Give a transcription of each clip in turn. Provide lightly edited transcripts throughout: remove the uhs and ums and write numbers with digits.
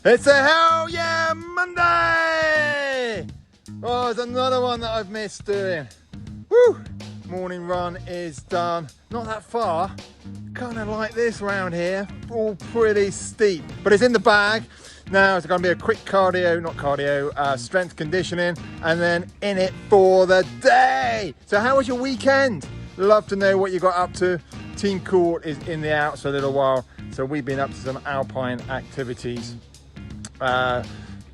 It's a hell yeah Monday! Oh, it's another one that I've missed doing. Woo! Morning run is done. Not that far. Kind of like this round here. All pretty steep, but it's in the bag. Now it's going to be a quick strength conditioning, and then in it for the day. So how was your weekend? Love to know what you got up to. Team Court is in the Alps for a little while, so we've been up to some alpine activities.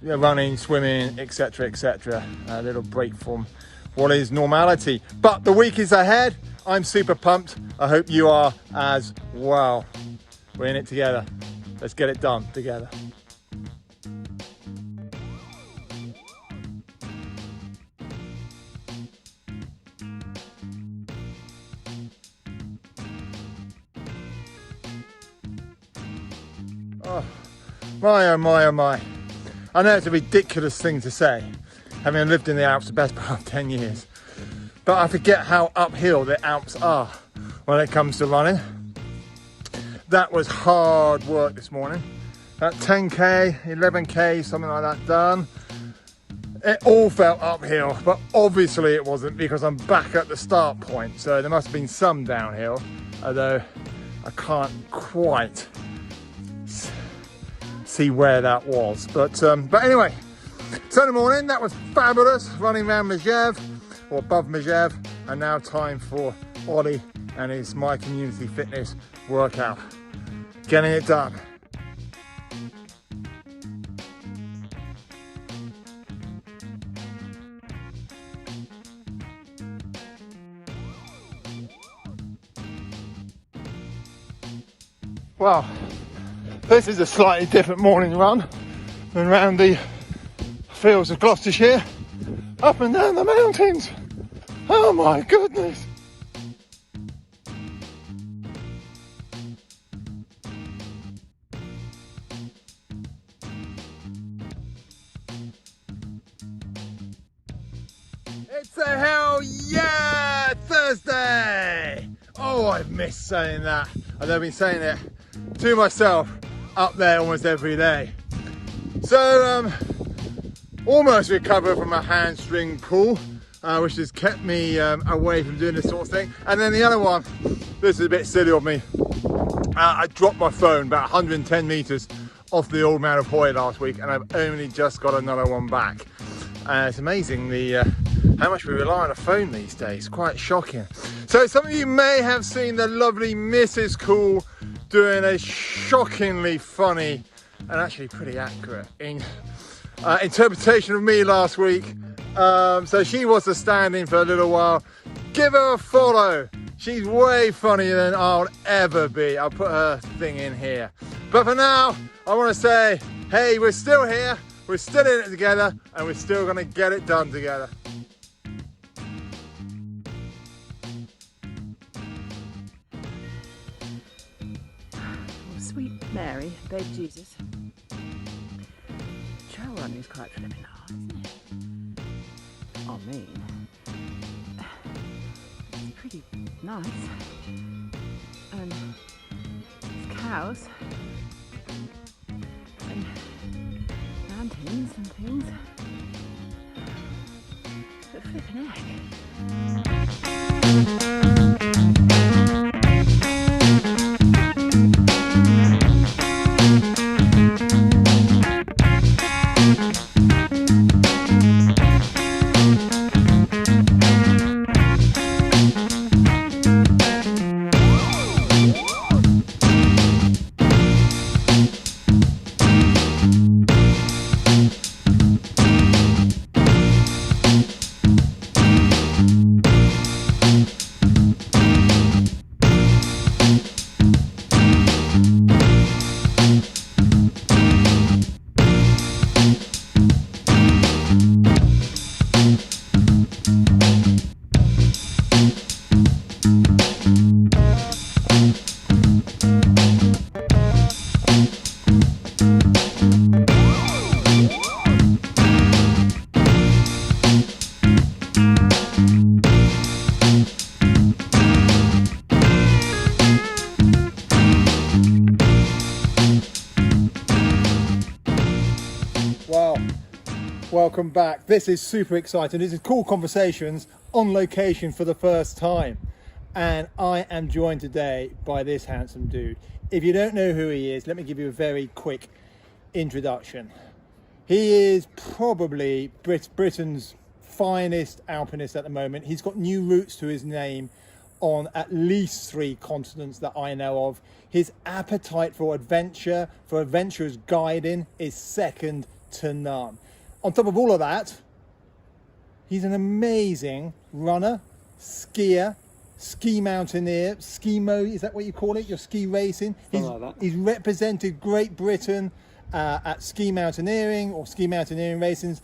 Running, swimming, etc, etc. A little break from what is normality, but the week is ahead. I'm super pumped. I hope you are as well. We're in it together. Let's get it done together. Oh, my, oh my, oh my. I know it's a ridiculous thing to say, having lived in the Alps the best part of 10 years, but I forget how uphill the Alps are when it comes to running. That was hard work this morning. That 10k, 11k, something like that done. It all felt uphill, but obviously it wasn't, because I'm back at the start point, so there must have been some downhill, although I can't quite see where that was, but anyway, Sunday morning, that was fabulous, running around Megève, or above Megève, and now time for Ollie and his My Community Fitness workout. Getting it done. Well, this is a slightly different morning run than around the fields of Gloucestershire, up and down the mountains. Oh my goodness. It's a hell yeah Thursday! Oh, I've missed saying that. I've been saying it to myself up there almost every day. So almost recovered from a hamstring pull, which has kept me away from doing this sort of thing. And then the other one, this is a bit silly of me, I dropped my phone about 110 meters off the old man of Hoy last week, and I've only just got another one back. It's amazing how much we rely on a phone these days, quite shocking. So some of you may have seen the lovely Mrs. Cool doing a shockingly funny and actually pretty accurate interpretation of me last week. So she was a stand-in for a little while. Give her a follow. She's way funnier than I'll ever be. I'll put her thing in here. But for now, I want to say, hey, we're still here. We're still in it together, and we're still going to get it done together. Sweet Mary, Babe Jesus. Trail running is quite flipping hard, isn't it? I mean, it's pretty nice. And there's cows and mountains and things. But flipping heck. Wow, welcome back. This is super exciting. This is Cool Conversations on location for the first time. And I am joined today by this handsome dude. If you don't know who he is, let me give you a very quick introduction. He is probably Britain's finest alpinist at the moment. He's got new roots to his name on at least 3 continents that I know of. His appetite for adventure, for adventurous guiding, is second to none. On top of all of that, he's an amazing runner, skier, ski mountaineer, skimo, is that what you call it? Your ski racing? Like that. He's represented Great Britain at ski mountaineering or ski mountaineering racings.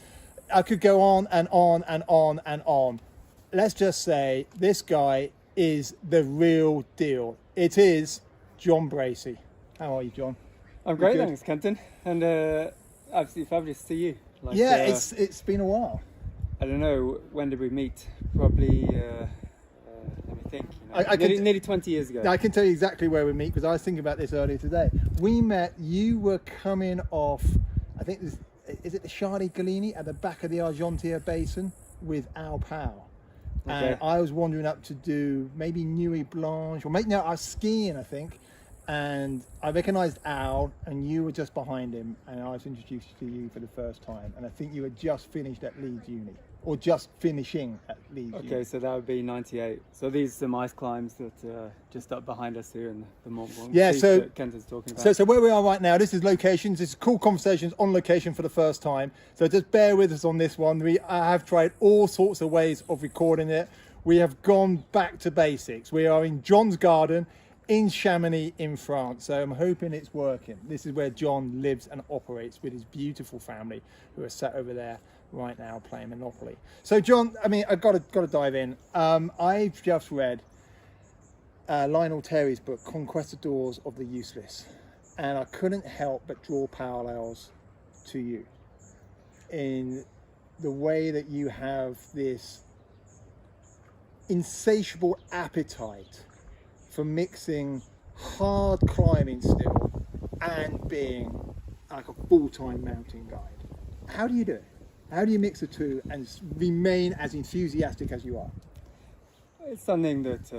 I could go on and on and on and on. Let's just say this guy is the real deal. It is John Bracey. How are you, John? I'm great, good? thanks, Kenton. And absolutely fabulous to see you. Like, Yeah, it's been a while. I don't know, when did we meet? Probably, let me think. You know, I can nearly 20 years ago. I can tell you exactly where we meet because I was thinking about this earlier today. We met, you were coming off, I think, is it the Charlie Galini at the back of the Argentia Basin with Al Powell. Okay. And I was wandering up to do maybe Nuit Blanche, or maybe, no, I was skiing, I think. And I recognised Al, and you were just behind him, and I was introduced to you for the first time. And I think you had just finished at Leeds Uni, or just finishing at Leeds Uni. Okay, so that would be 98. So these are some ice climbs that just up behind us here in the Mont Blanc. Yeah, Peak so- that Kenton's talking about. So where we are right now, this is locations. This is Cool Conversations on location for the first time. So just bear with us on this one. I have tried all sorts of ways of recording it. We have gone back to basics. We are in John's garden in Chamonix in France. So I'm hoping it's working. This is where John lives and operates with his beautiful family who are sat over there right now playing Monopoly. So John, I mean, I've got to dive in. I've just read Lionel Terry's book, Conquistadors of the Useless, and I couldn't help but draw parallels to you in the way that you have this insatiable appetite for mixing hard climbing still and being like a full-time mountain guide. How do you do it? How do you mix the two and remain as enthusiastic as you are? It's something that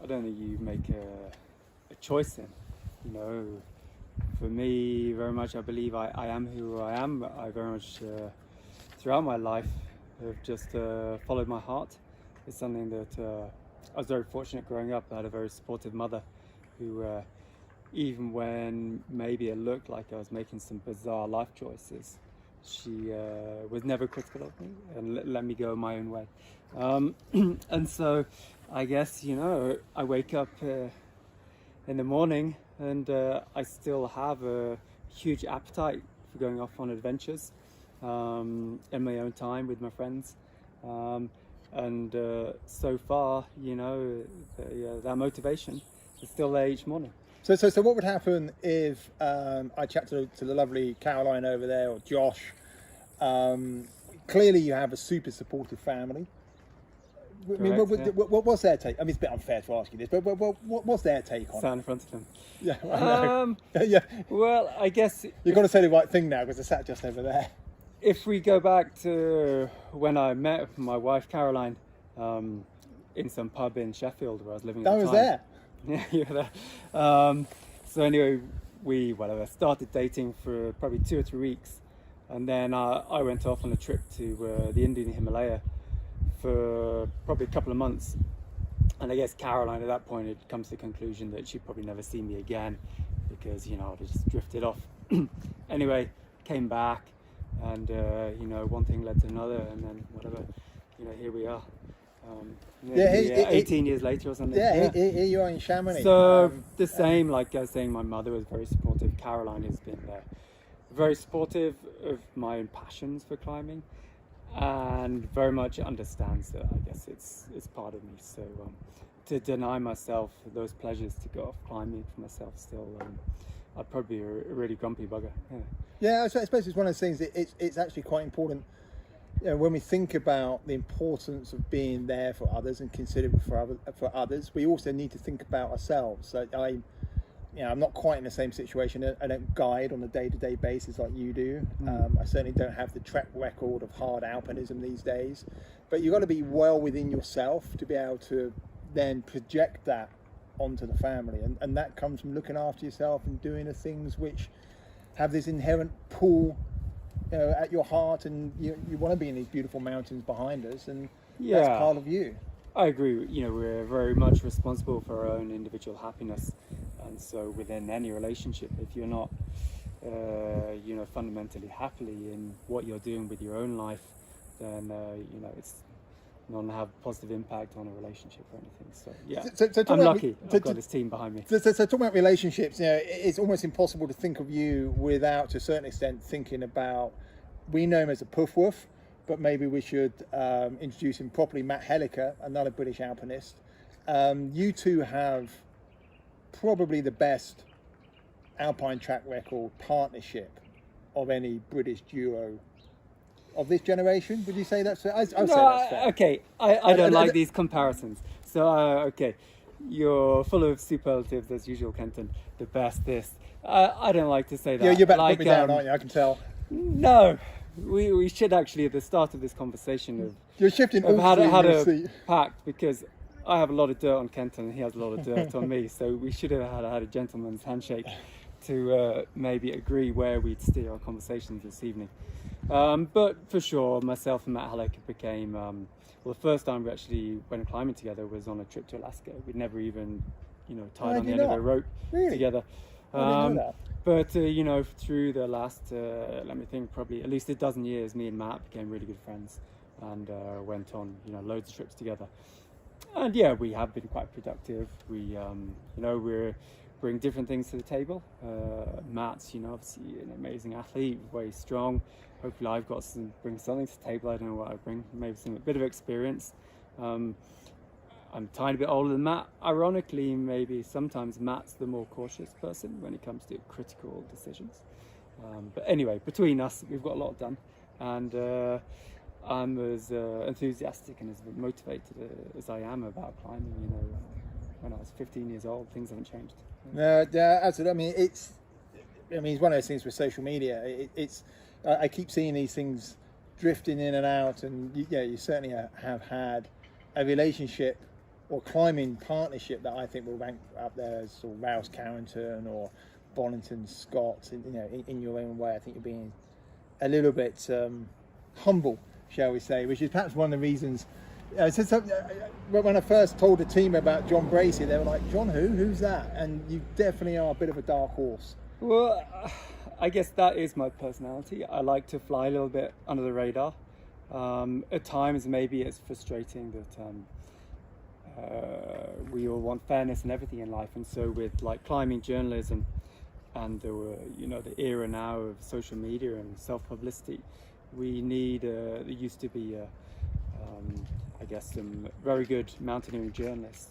I don't think you make a choice in. You know, for me, very much I believe I am who I am. I very much, throughout my life, have just followed my heart. It's something that I was very fortunate growing up. I had a very supportive mother who, even when maybe it looked like I was making some bizarre life choices, she was never critical of me and let me go my own way. And so I guess, you know, I wake up in the morning and I still have a huge appetite for going off on adventures in my own time with my friends. And so far, you know, that motivation is still there each morning. So what would happen if I chat to the lovely Caroline over there, or Josh? Clearly, you have a super supportive family. I mean, Correct, what's their take? I mean, it's a bit unfair to ask you this, but what's their take on Stand in front of them. it? Yeah, I know. Yeah, Well, I guess you've got to say the right thing now because they're sat just over there. if we go back to when I met my wife Caroline in some pub in Sheffield where I was living at I the was time. there. Yeah, you were there. So anyway, we started dating for probably 2 or 3 weeks, and then I went off on a trip to the Indian Himalaya for probably a couple of months. And I guess Caroline at that point had come to the conclusion that she'd probably never see me again because, you know, I'd just drifted off. Anyway, came back, and you know, one thing led to another, and then whatever, you know, here we are. 18 years later or something. Yeah, here you are in Chamonix. So the same, like I was saying, my mother was very supportive. Caroline has been very supportive of my own passions for climbing, and very much understands that I guess it's part of me. So to deny myself those pleasures to go off climbing for myself still, I'd probably be a really grumpy bugger. Yeah, I suppose it's one of those things that it's actually quite important. You know, when we think about the importance of being there for others and considerate for others, we also need to think about ourselves. So I'm not quite in the same situation. I don't guide on a day-to-day basis like you do. I certainly don't have the track record of hard alpinism these days. But you've got to be well within yourself to be able to then project that onto the family. And that comes from looking after yourself and doing the things which have this inherent pull, you know, at your heart, and you want to be in these beautiful mountains behind us, and that's part of you. I agree. You know, we're very much responsible for our own individual happiness, and so within any relationship, if you're not, you know, fundamentally happily in what you're doing with your own life, then you know, it's not going to have a positive impact on a relationship or anything. So yeah, So I'm lucky. I've got this team behind me. So talking about relationships, you know, it's almost impossible to think of you without, to a certain extent, thinking about, we know him as a puffwoof, but maybe we should introduce him properly. Matt Helliker, another British alpinist. You two have probably the best alpine track record partnership of any British duo of this generation. Would you say that's fair? I'll say that's fair. Okay, I don't like these comparisons. So okay, you're full of superlatives as usual, Kenton. The best this. I don't like to say that. Yeah, you're about to like, put me down, aren't you? I can tell. No, we should actually at the start of this conversation You're shifting all had a three. pact, because I have a lot of dirt on Kenton and he has a lot of dirt on me. So we should have had a gentleman's handshake to maybe agree where we'd steer our conversations this evening. But for sure, myself and Matt Halleck became, well, the first time we actually went climbing together was on a trip to Alaska. We'd never even, you know, tied on the end of a rope together. I didn't know that. But, you know, through the last, let me think, probably at least a dozen years, me and Matt became really good friends and went on, you know, loads of trips together. And yeah, we have been quite productive. We, you know, we bring different things to the table. Matt's, you know, obviously an amazing athlete, very strong. Hopefully I've got bring something to the table. I don't know what I bring, maybe a bit of experience. I'm a tiny bit older than Matt. Ironically, maybe sometimes Matt's the more cautious person when it comes to critical decisions. But anyway, between us, we've got a lot done. And I'm as enthusiastic and as motivated as I am about climbing. You know, when I was 15 years old, things haven't changed. No, yeah, absolutely. I mean, it's one of those things with social media. I keep seeing these things drifting in and out, and you certainly have had a relationship or climbing partnership that I think will rank up there as sort of Rouse Carrington or Bonington Scott. You know, in your own way, I think you're being a little bit humble, shall we say, which is perhaps one of the reasons. When I first told the team about John Bracey, they were like, "John who? Who's that?" And you definitely are a bit of a dark horse. Well, I guess that is my personality. I like to fly a little bit under the radar. At times, maybe it's frustrating that we all want fairness and everything in life, and so with like climbing journalism and the era now of social media and self-publicity, we need. There used to be, I guess, some very good mountaineering journalists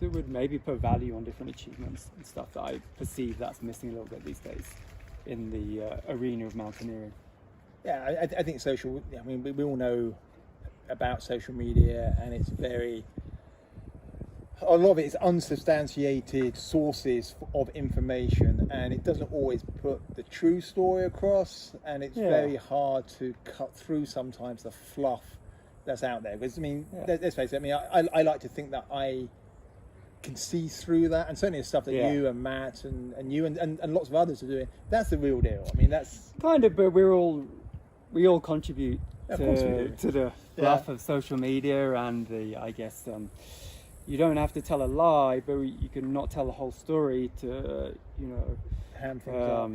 that would maybe put value on different achievements and stuff that I perceive that's missing a little bit these days in the arena of mountaineering. Yeah, I think social. I mean, we all know about social media, and it's very. A lot of it is unsubstantiated sources of information, and it doesn't always put the true story across, and it's very hard to cut through sometimes the fluff that's out there. Because I mean, let's face it. I mean, I like to think that I can see through that, and certainly the stuff that you and Matt and you and lots of others are doing. That's the real deal. I mean, that's kind of, but we all contribute to the fluff of social media and the, I guess. You don't have to tell a lie, but you can not tell the whole story to, hand things up.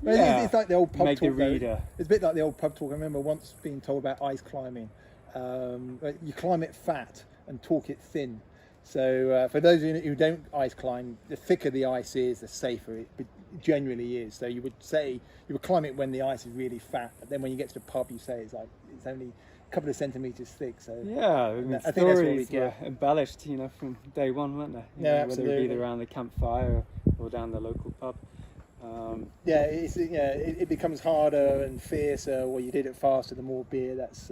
It's like the old pub make talk. The reader. It's a bit like the old pub talk. I remember once being told about ice climbing. You climb it fat and talk it thin. So for those of you who don't ice climb, the thicker the ice is, the safer it generally is. So you would climb it when the ice is really fat, but then when you get to the pub, you say it's only couple of centimeters thick. So I think that's what we get. Were embellished, from day one, weren't they? Absolutely. Whether it be around the campfire or down the local pub. It becomes harder and fiercer. Well, you did it faster, the more beer that's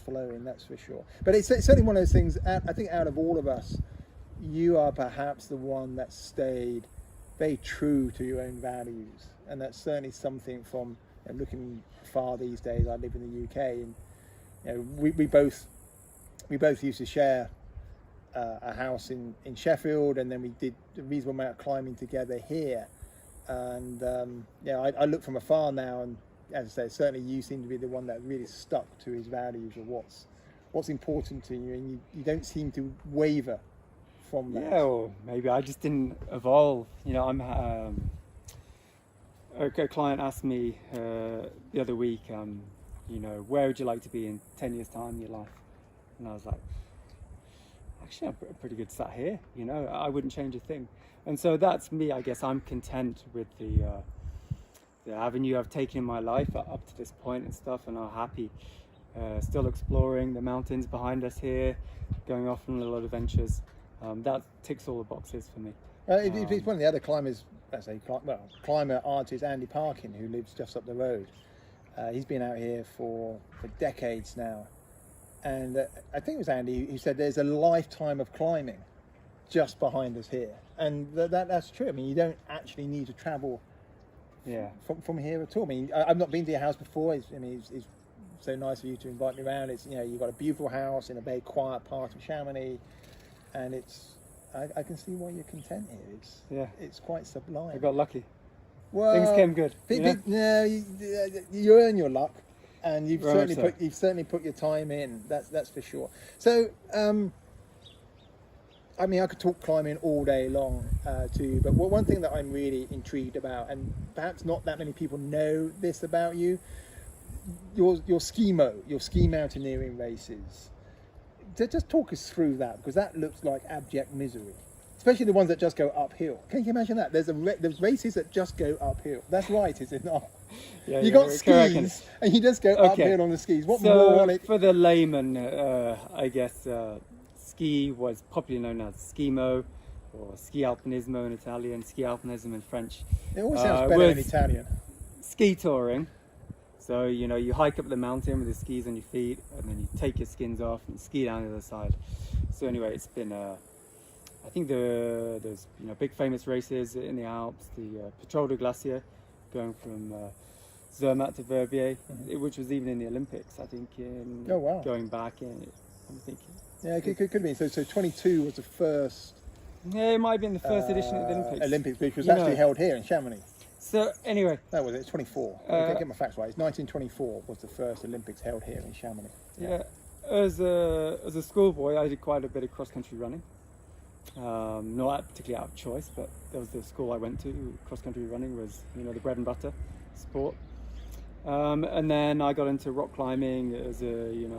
flowing. That's for sure. But it's certainly one of those things. I think out of all of us, you are perhaps the one that stayed very true to your own values, and that's certainly something from looking far these days. I live in the UK, and we both used to share a house in Sheffield, and then we did a reasonable amount of climbing together here. And I look from afar now, and as I say, certainly you seem to be the one that really stuck to his values of what's important to you, and you don't seem to waver from that. Yeah, or maybe I just didn't evolve. I'm a client asked me the other week, where would you like to be in 10 years' time in your life? And I was like, actually, I'm pretty good sat here. I wouldn't change a thing. And so that's me. I guess I'm content with the avenue I've taken in my life up to this point and stuff, and I'm happy. Still exploring the mountains behind us here, going off on little adventures. That ticks all the boxes for me. It's one of the other climbers, climber artist Andy Parkin, who lives just up the road. He's been out here for decades now, and I think it was Andy who said there's a lifetime of climbing just behind us here, and that's true. I mean, you don't actually need to travel from here at all. I mean, I've not been to your house before. It's so nice of you to invite me around. It's you've got a beautiful house in a very quiet part of Chamonix, and I can see why you're content here. It's quite sublime. I got lucky. Well, things came good. You earn your luck, and you've certainly put your time in. That's for sure. So, I mean, I could talk climbing all day long to you, but one thing that I'm really intrigued about, and perhaps not that many people know this about you, your ski mountaineering races. Just talk us through that, because that looks like abject misery. Especially the ones that just go uphill. Can you imagine that? There's races that just go uphill. That's right, is it not? You got skis, and you just go uphill on the skis. What more on it? For the layman, I guess ski was popularly known as skimo, or ski alpinismo in Italian, ski alpinism in French. It always sounds better in Italian. Ski touring. So, you hike up the mountain with the skis on your feet, and then you take your skins off and ski down the other side. So anyway, it's been, I think there's big famous races in the Alps, the Patrol de Glacier, going from Zermatt to Verbier, which was even in the Olympics, I think, going back in, I'm thinking. Yeah, it could be. So 22 was the first... Yeah, it might have been the first edition of the Olympics. Which was actually held here in Chamonix. So anyway, that was it. It's 24. I can't get my facts right. It's 1924 was the first Olympics held here in Chamonix. Yeah. As a schoolboy, I did quite a bit of cross country running. Not particularly out of choice, but that was the school I went to. Cross country running was the bread and butter sport. And then I got into rock climbing as when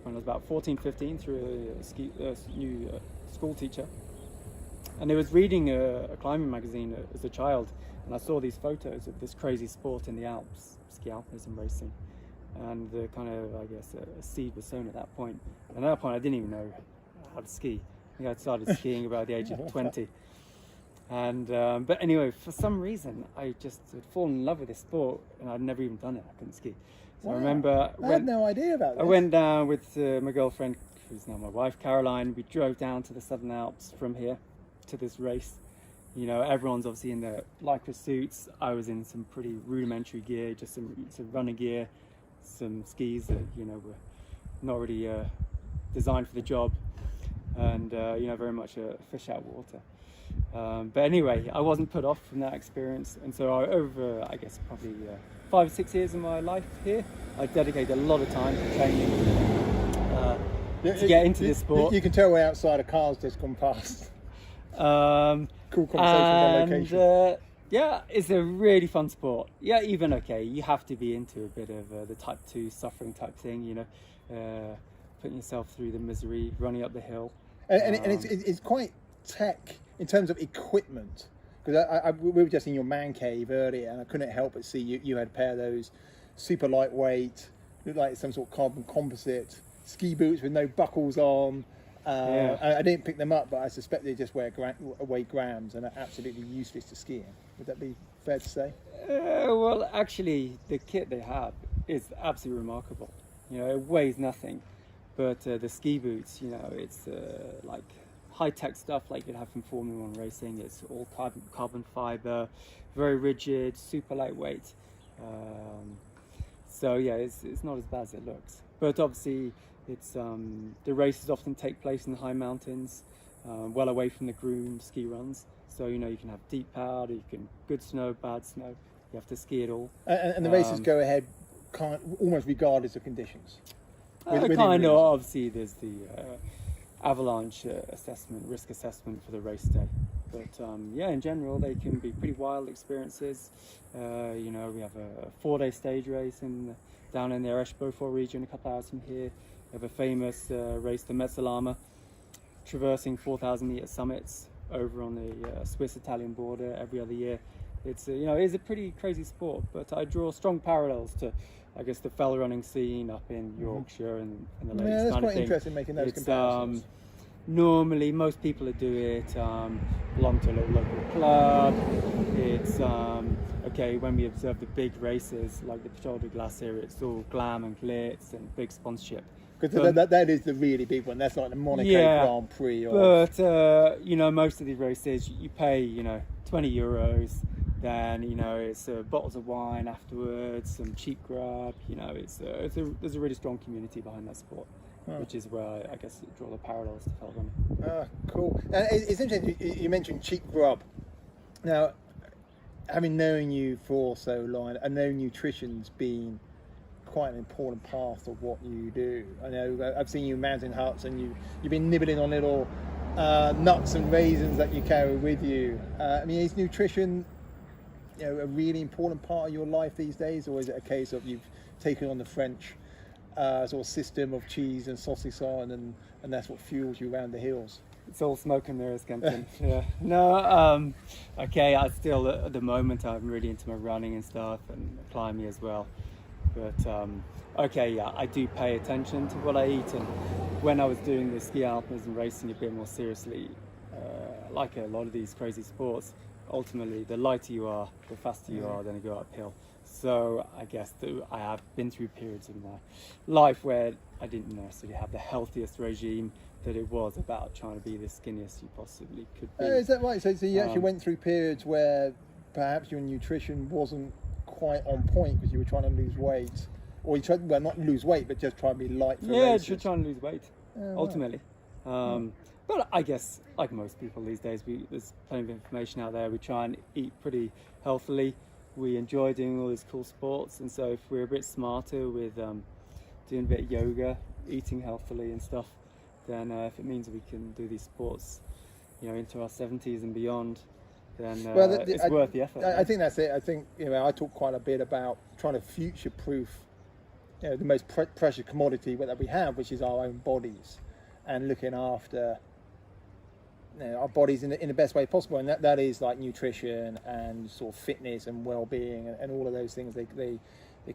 I was about 14, 15 through a new school teacher. And I was reading a climbing magazine as a child, and I saw these photos of this crazy sport in the Alps, ski alpinism racing. And the kind of, I guess, a seed was sown at that point. And at that point, I didn't even know how to ski. think I started skiing about the age of 20. And but anyway, for some reason, I just had fallen in love with this sport, and I'd never even done it. I couldn't ski. So Wow. I remember I had no idea about this. I went down with my girlfriend, who's now my wife, Caroline. We drove down to the Southern Alps from here to this race. You know, everyone's obviously in their lycra suits. I was in some pretty rudimentary gear, just some running gear, some skis that, you know, were not really designed for the job, and you know, very much a fish out of water. But anyway, I wasn't put off from that experience, and so over, I guess, probably 5 or 6 years of my life here, I dedicated a lot of time to training to get into this sport. You can tell we're outside, a car's just gone past. Cool conversation And, about location. yeah, it's a really fun sport. Yeah, even okay, you have to be into a bit of the type 2 suffering type thing, you know, putting yourself through the misery, running up the hill. And it's quite tech in terms of equipment. Because we were just in your man cave earlier, and I couldn't help but see you had a pair of those super lightweight, looked like some sort of carbon composite ski boots with no buckles on. I didn't pick them up, but I suspect they just weigh grams and are absolutely useless to skiing. Would that be fair to say? Well, actually, the kit they have is absolutely remarkable. You know, it weighs nothing, but the ski boots, you know, it's like high-tech stuff like you'd have from Formula 1 racing. It's all carbon fiber, very rigid, super lightweight. So yeah, it's not as bad as it looks. But obviously, it's the races often take place in the high mountains, well away from the groomed ski runs. So you know, you can have deep powder, you can good snow, bad snow. You have to ski it all. And the races go ahead, almost regardless of conditions. Kind of. Obviously, there's the avalanche assessment, risk assessment for the race day. But yeah, in general, they can be pretty wild experiences. You know, we have a 4-day stage race down in the Eresh-Beaufort region, a couple hours from here. We have a famous race, the Mezzalama, traversing 4,000 meter summits over on the Swiss-Italian border every other year. It's you know, it is a pretty crazy sport, but I draw strong parallels to, I guess, the fell running scene up in Yorkshire and the lakes. Yeah, that's kind quite of thing. interesting making those comparisons. Normally, most people that do it belong to a little local club. It's okay, when we observe the big races like the Pachol de Glacier, it's all glam and glitz and big sponsorship. Because that is the really big one. That's like the Monaco Grand Prix. But you know, most of these races you pay, you know, €20. Then you know, it's bottles of wine afterwards, some cheap grub. You know, there's a really strong community behind that sport. Which is where I guess draw the parallels to fell running. Cool. It's interesting you mentioned cheap grub. Now, having known you for so long, I know nutrition's been quite an important part of what you do. I know I've seen you in mountain huts, and you've been nibbling on little nuts and raisins that you carry with you. I mean, is nutrition, you know, a really important part of your life these days, or is it a case of you've taken on the French sort of system of cheese and saucisson, and that's what fuels you around the hills? It's all smoke and mirrors, Kenton. Yeah. No, okay, I still, at the moment, I'm really into my running and stuff, and climbing as well. But, okay, yeah, I do pay attention to what I eat, and when I was doing the ski alpinism racing a bit more seriously, like a lot of these crazy sports, ultimately, the lighter you are, the faster you are, then you go uphill. So I guess that I have been through periods in my life where I didn't necessarily have the healthiest regime, that it was about trying to be the skinniest you possibly could be. Is that right? So you actually went through periods where perhaps your nutrition wasn't quite on point because you were trying to lose weight, or you tried, well, not lose weight, but just try to be light for races. Yeah, trying to lose weight, ultimately. But I guess, like most people these days, there's plenty of information out there. We try and eat pretty healthily. We enjoy doing all these cool sports, and so if we're a bit smarter with doing a bit of yoga, eating healthily and stuff, then if it means we can do these sports, you know, into our 70s and beyond, then it's worth the effort. I think that's it. I think, you know, I talk quite a bit about trying to future-proof, you know, the most precious commodity that we have, which is our own bodies, and looking after, you know, our bodies in the best way possible, and that is like nutrition and sort of fitness and well-being and all of those things. They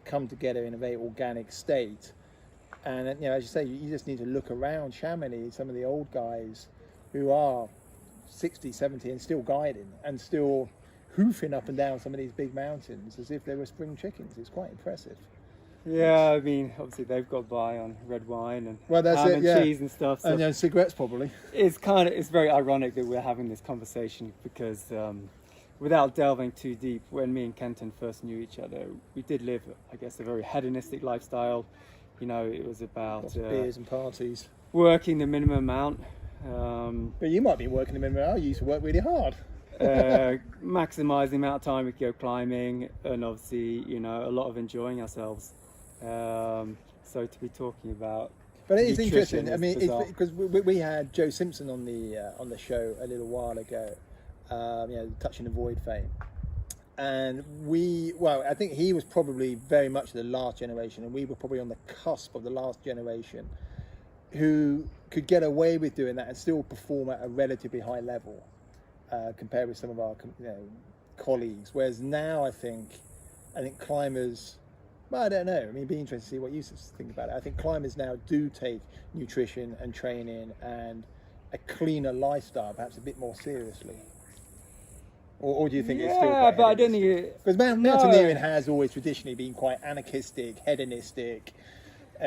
come together in a very organic state, and you know, as you say, you just need to look around Chamonix. Some of the old guys, who are 60, 70 and still guiding and still hoofing up and down some of these big mountains as if they were spring chickens. It's quite impressive. Yeah, I mean, obviously they've got by on red wine and That's ham it, and yeah. cheese and stuff. So And cigarettes probably. it's very ironic that we're having this conversation because without delving too deep, when me and Kenton first knew each other, we did live, I guess, a very hedonistic lifestyle. You know, it was about Lots of beers and parties. working the minimum amount. But you might be working the minimum hour. You used to work really hard. Maximise the amount of time we could go climbing, and obviously, you know, a lot of enjoying ourselves. So to be talking about, But it is nutrition interesting. I mean, bizarre. because we had Joe Simpson on the show a little while ago, Touching the Void fame, and I think he was probably very much the last generation, and we were probably on the cusp of the last generation who could get away with doing that and still perform at a relatively high level compared with some of our colleagues. Whereas now, I think climbers. Well, I don't know. I mean, it'd be interesting to see what you think about it. I think climbers now do take nutrition and training and a cleaner lifestyle perhaps a bit more seriously. Or do you think it's still quite but I don't think because mountaineering has always traditionally been quite anarchistic, hedonistic.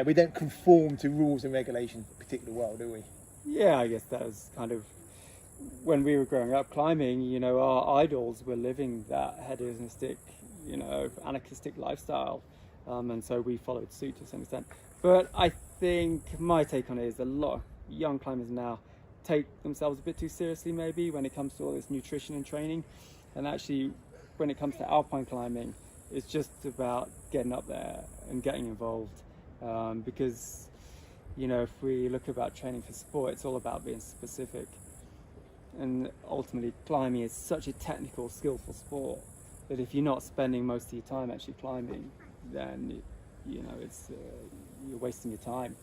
We don't conform to rules and regulations particularly well, do we? Yeah, I guess that was kind of when we were growing up climbing. You know, our idols were living that hedonistic, you know, anarchistic lifestyle. And so we followed suit to some extent. But I think my take on it is a lot of young climbers now take themselves a bit too seriously maybe when it comes to all this nutrition and training. And actually, when it comes to alpine climbing, it's just about getting up there and getting involved. Because, you know, if we look about training for sport, it's all about being specific. And ultimately, climbing is such a technical, skillful sport that if you're not spending most of your time actually climbing, then you know it's you're wasting your time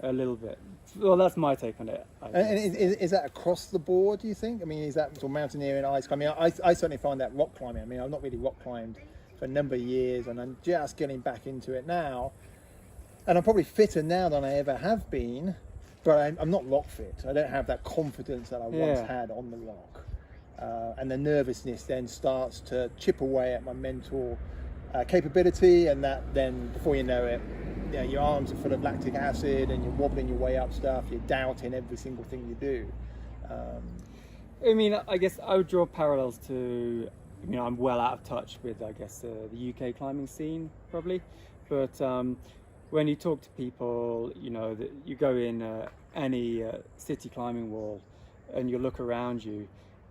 a little bit. Well, that's my take on it. And is that across the board, do you think? I mean, is that sort of mountaineering, ice climbing? I certainly find that rock climbing. I mean, I've not really rock climbed for a number of years, and I'm just getting back into it now. And I'm probably fitter now than I ever have been, but I'm not rock fit. I don't have that confidence that I once had on the rock. And the nervousness then starts to chip away at my mental capability, and that then before you know it, your arms are full of lactic acid and you're wobbling your way up stuff, you're doubting every single thing you do. I mean, I guess I would draw parallels to, you know, I'm well out of touch with, I guess, the UK climbing scene probably, but when you talk to people, you know, that you go in any city climbing wall and you look around you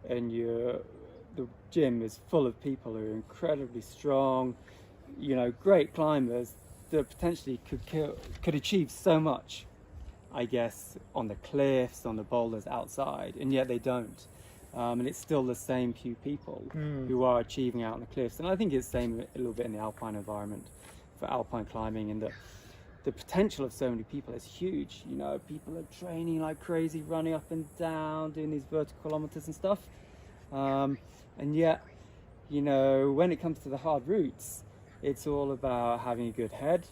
and the gym is full of people who are incredibly strong, you know, great climbers that potentially could achieve so much, I guess, on the cliffs, on the boulders outside, and yet they don't. And it's still the same few people who are achieving out on the cliffs. And I think it's the same a little bit in the alpine environment for alpine climbing, and the potential of so many people is huge. You know, people are training like crazy, running up and down, doing these vertical kilometers and stuff. And yet, you know, when it comes to the hard routes, it's all about having a good head.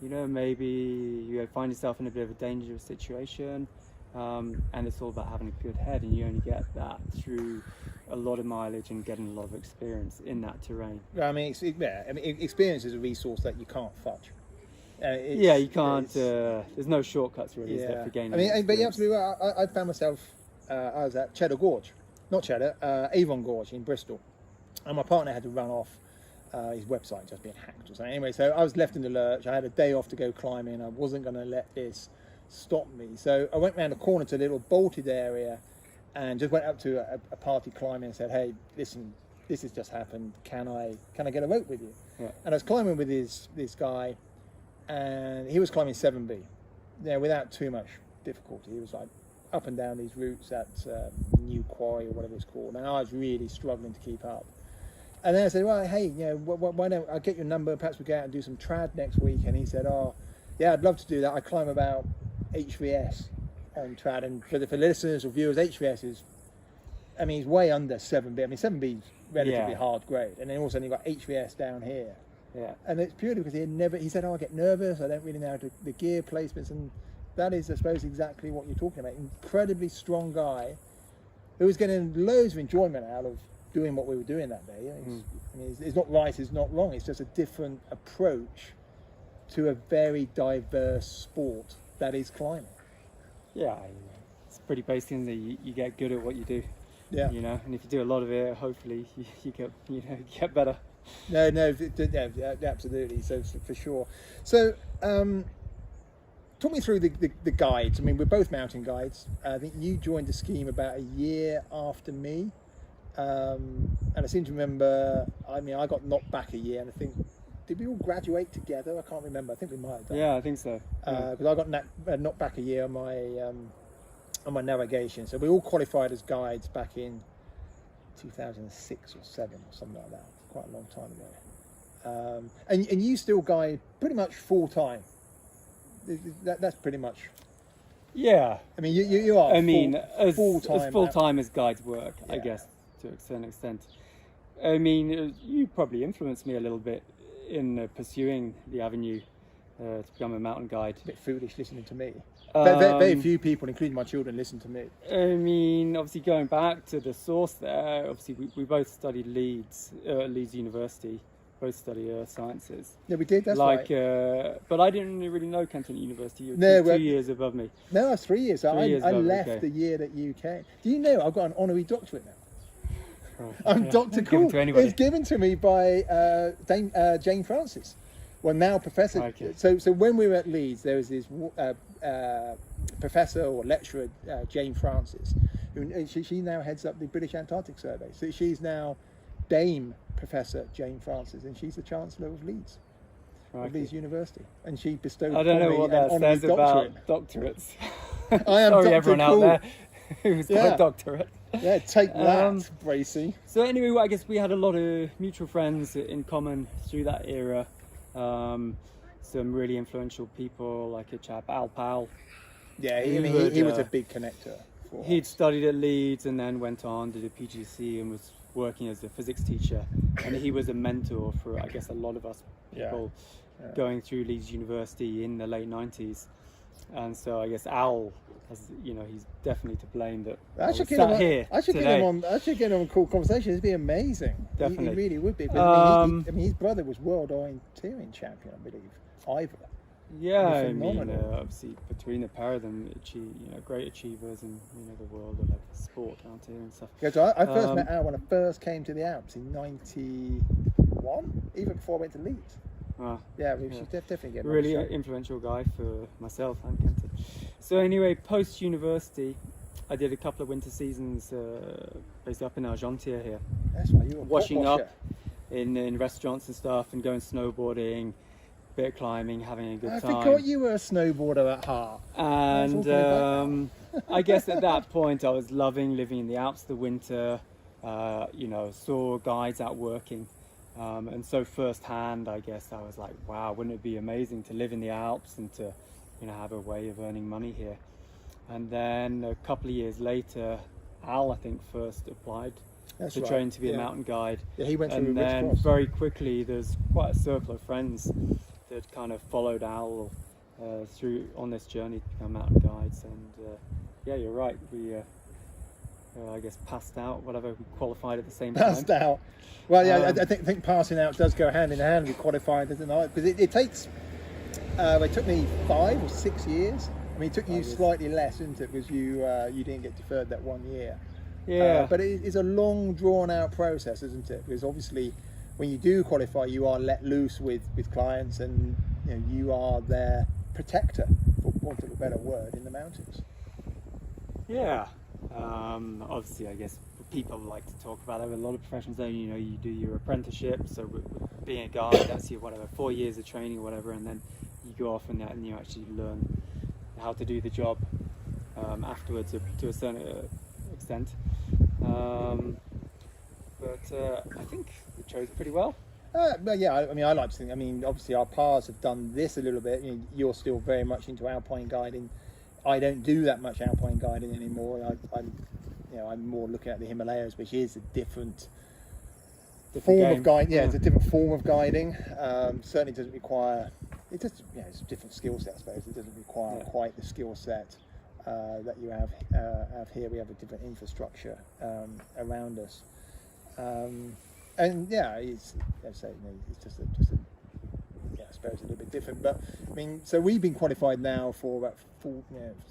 You know, maybe you find yourself in a bit of a dangerous situation, and it's all about having a good head, and you only get that through a lot of mileage and getting a lot of experience in that terrain. I mean, experience is a resource that you can't fudge. You can't. There's no shortcuts really, is there, for gaining experience. But you're absolutely right. I found myself, I was at Avon Gorge in Bristol, and my partner had to run off his website just being hacked or something. Anyway, so I was left in the lurch. I had a day off to go climbing. I wasn't going to let this stop me. So I went round the corner to a little bolted area and just went up to a party climbing and said, "Hey, listen, this has just happened. Can I get a rope with you?" Yeah. And I was climbing with this guy, and he was climbing 7B, without too much difficulty. He was like up and down these routes at New Quarry or whatever it's called. And I was really struggling to keep up. And then I said, well, hey, why don't I get your number? Perhaps we go out and do some trad next week. And he said, oh, yeah, I'd love to do that. I climb about HVS on trad. And for listeners or viewers, HVS is, I mean, it's way under 7B. I mean, 7B is relatively hard grade. And then also you've got HVS down here. Yeah. And it's purely because he said, oh, I get nervous. I don't really know how to, the gear placements. And that is, I suppose, exactly what you're talking about. Incredibly strong guy who was getting loads of enjoyment out of doing what we were doing that day. I mean, it's not right, it's not wrong. It's just a different approach to a very diverse sport that is climbing. Yeah, it's pretty basic, isn't it? You get good at what you do. Yeah. You know, and if you do a lot of it, hopefully you get better. No, yeah, absolutely. So for sure. So, talk me through the guides. I mean, we're both mountain guides. I think you joined the scheme about a year after me, and I seem to remember. I mean, I got knocked back a year, and I think, did we all graduate together? I can't remember. I think we might have done. Yeah, I think so. Because I got knocked back a year on my navigation. So we all qualified as guides back in 2006 or 7 or something like that. Quite a long time ago. And you still guide pretty much full time. That's pretty much. Yeah. I mean, you are. I mean, as full time as guides work, I guess, to a certain extent. I mean, you probably influenced me a little bit in pursuing the avenue to become a mountain guide. A bit foolish listening to me. Very few people, including my children, listen to me. I mean, obviously going back to the source there, obviously we both studied Leeds University, both study earth sciences. Yeah, we did, that's right. But I didn't really know Kenton University. You No, were 2 years above me. No, I was 3 years. I left okay. the year that you came. Do you know I've got an honorary doctorate now? Oh, I'm yeah. Dr. Given Cool. to anybody. It's given to me by Jane Francis. Well, now Professor. Okay. So when we were at Leeds, there was this professor or lecturer, Jane Francis, who she now heads up the British Antarctic Survey. So she's now Dame Professor Jane Francis, and she's the Chancellor of Leeds. Of Leeds University, and she bestowed. I don't know what that says about doctorates. I am sorry, Dr. everyone Cool. out there who's got a doctorate. Yeah, take that, Bracey. So anyway, well, I guess we had a lot of mutual friends in common through that era. Some really influential people, like a chap, Al Powell. Yeah, he was a big connector. He'd studied at Leeds and then went on, did a PGC and was working as a physics teacher. And he was a mentor for, I guess, a lot of us people going through Leeds University in the late 90s. And so I guess Al, he's definitely to blame that I should get him on a cool conversation. It'd be amazing. Definitely. He really would be. But his brother was world orienteering champion, I believe. Ivor. Yeah, I mean, obviously between the pair of them, great achievers in the world of sport out here and stuff. Yeah, so I first met Al when I first came to the Alps in '91, even before I went to Leeds. She's definitely getting really influential guy for myself and Kenton. So anyway, post university, I did a couple of winter seasons based up in Argentia here. That's why you were washing up in restaurants and stuff, and going snowboarding, bit of climbing, having a good time. I forgot you were a snowboarder at heart. And I guess at that point I was loving living in the Alps the winter. Saw guides out working. And so firsthand, I guess I was like, wow, wouldn't it be amazing to live in the Alps and to, have a way of earning money here. And then a couple of years later, Al, I think, first applied to train to be a mountain guide. Yeah, he went through and then very quickly, there's quite a circle of friends that kind of followed Al through on this journey to become mountain guides. And you're right, we I guess passed out, whatever, we qualified at the same time. Passed out. Well, yeah, I think passing out does go hand in hand with qualified, doesn't it? Because it takes, it took me 5 or 6 years. I mean, it took you slightly less, didn't it? Because you didn't get deferred that 1 year. Yeah. But it is a long, drawn-out process, isn't it? Because obviously, when you do qualify, you are let loose with clients, and you are their protector, for want of a better word, in the mountains. Yeah. Obviously, I guess people like to talk about it. A lot of professions, you do your apprenticeship. So being a guide, that's your 4 years of training or whatever, and then you go off and you actually learn how to do the job afterwards to a certain extent. But I think we chose pretty well. But yeah, I mean, I like to think. I mean, obviously our paths have done this a little bit. You're still very much into alpine guiding. I don't do that much alpine guiding anymore. I'm more looking at the Himalayas, which is a different form of guiding. Yeah, it's a different form of guiding. Certainly doesn't require it just, it's a different skill set, I suppose. It doesn't require quite the skill set that you have here. We have a different infrastructure around us, and it's, as I say, it's just a I suppose a little bit different. But I mean, so we've been qualified now for about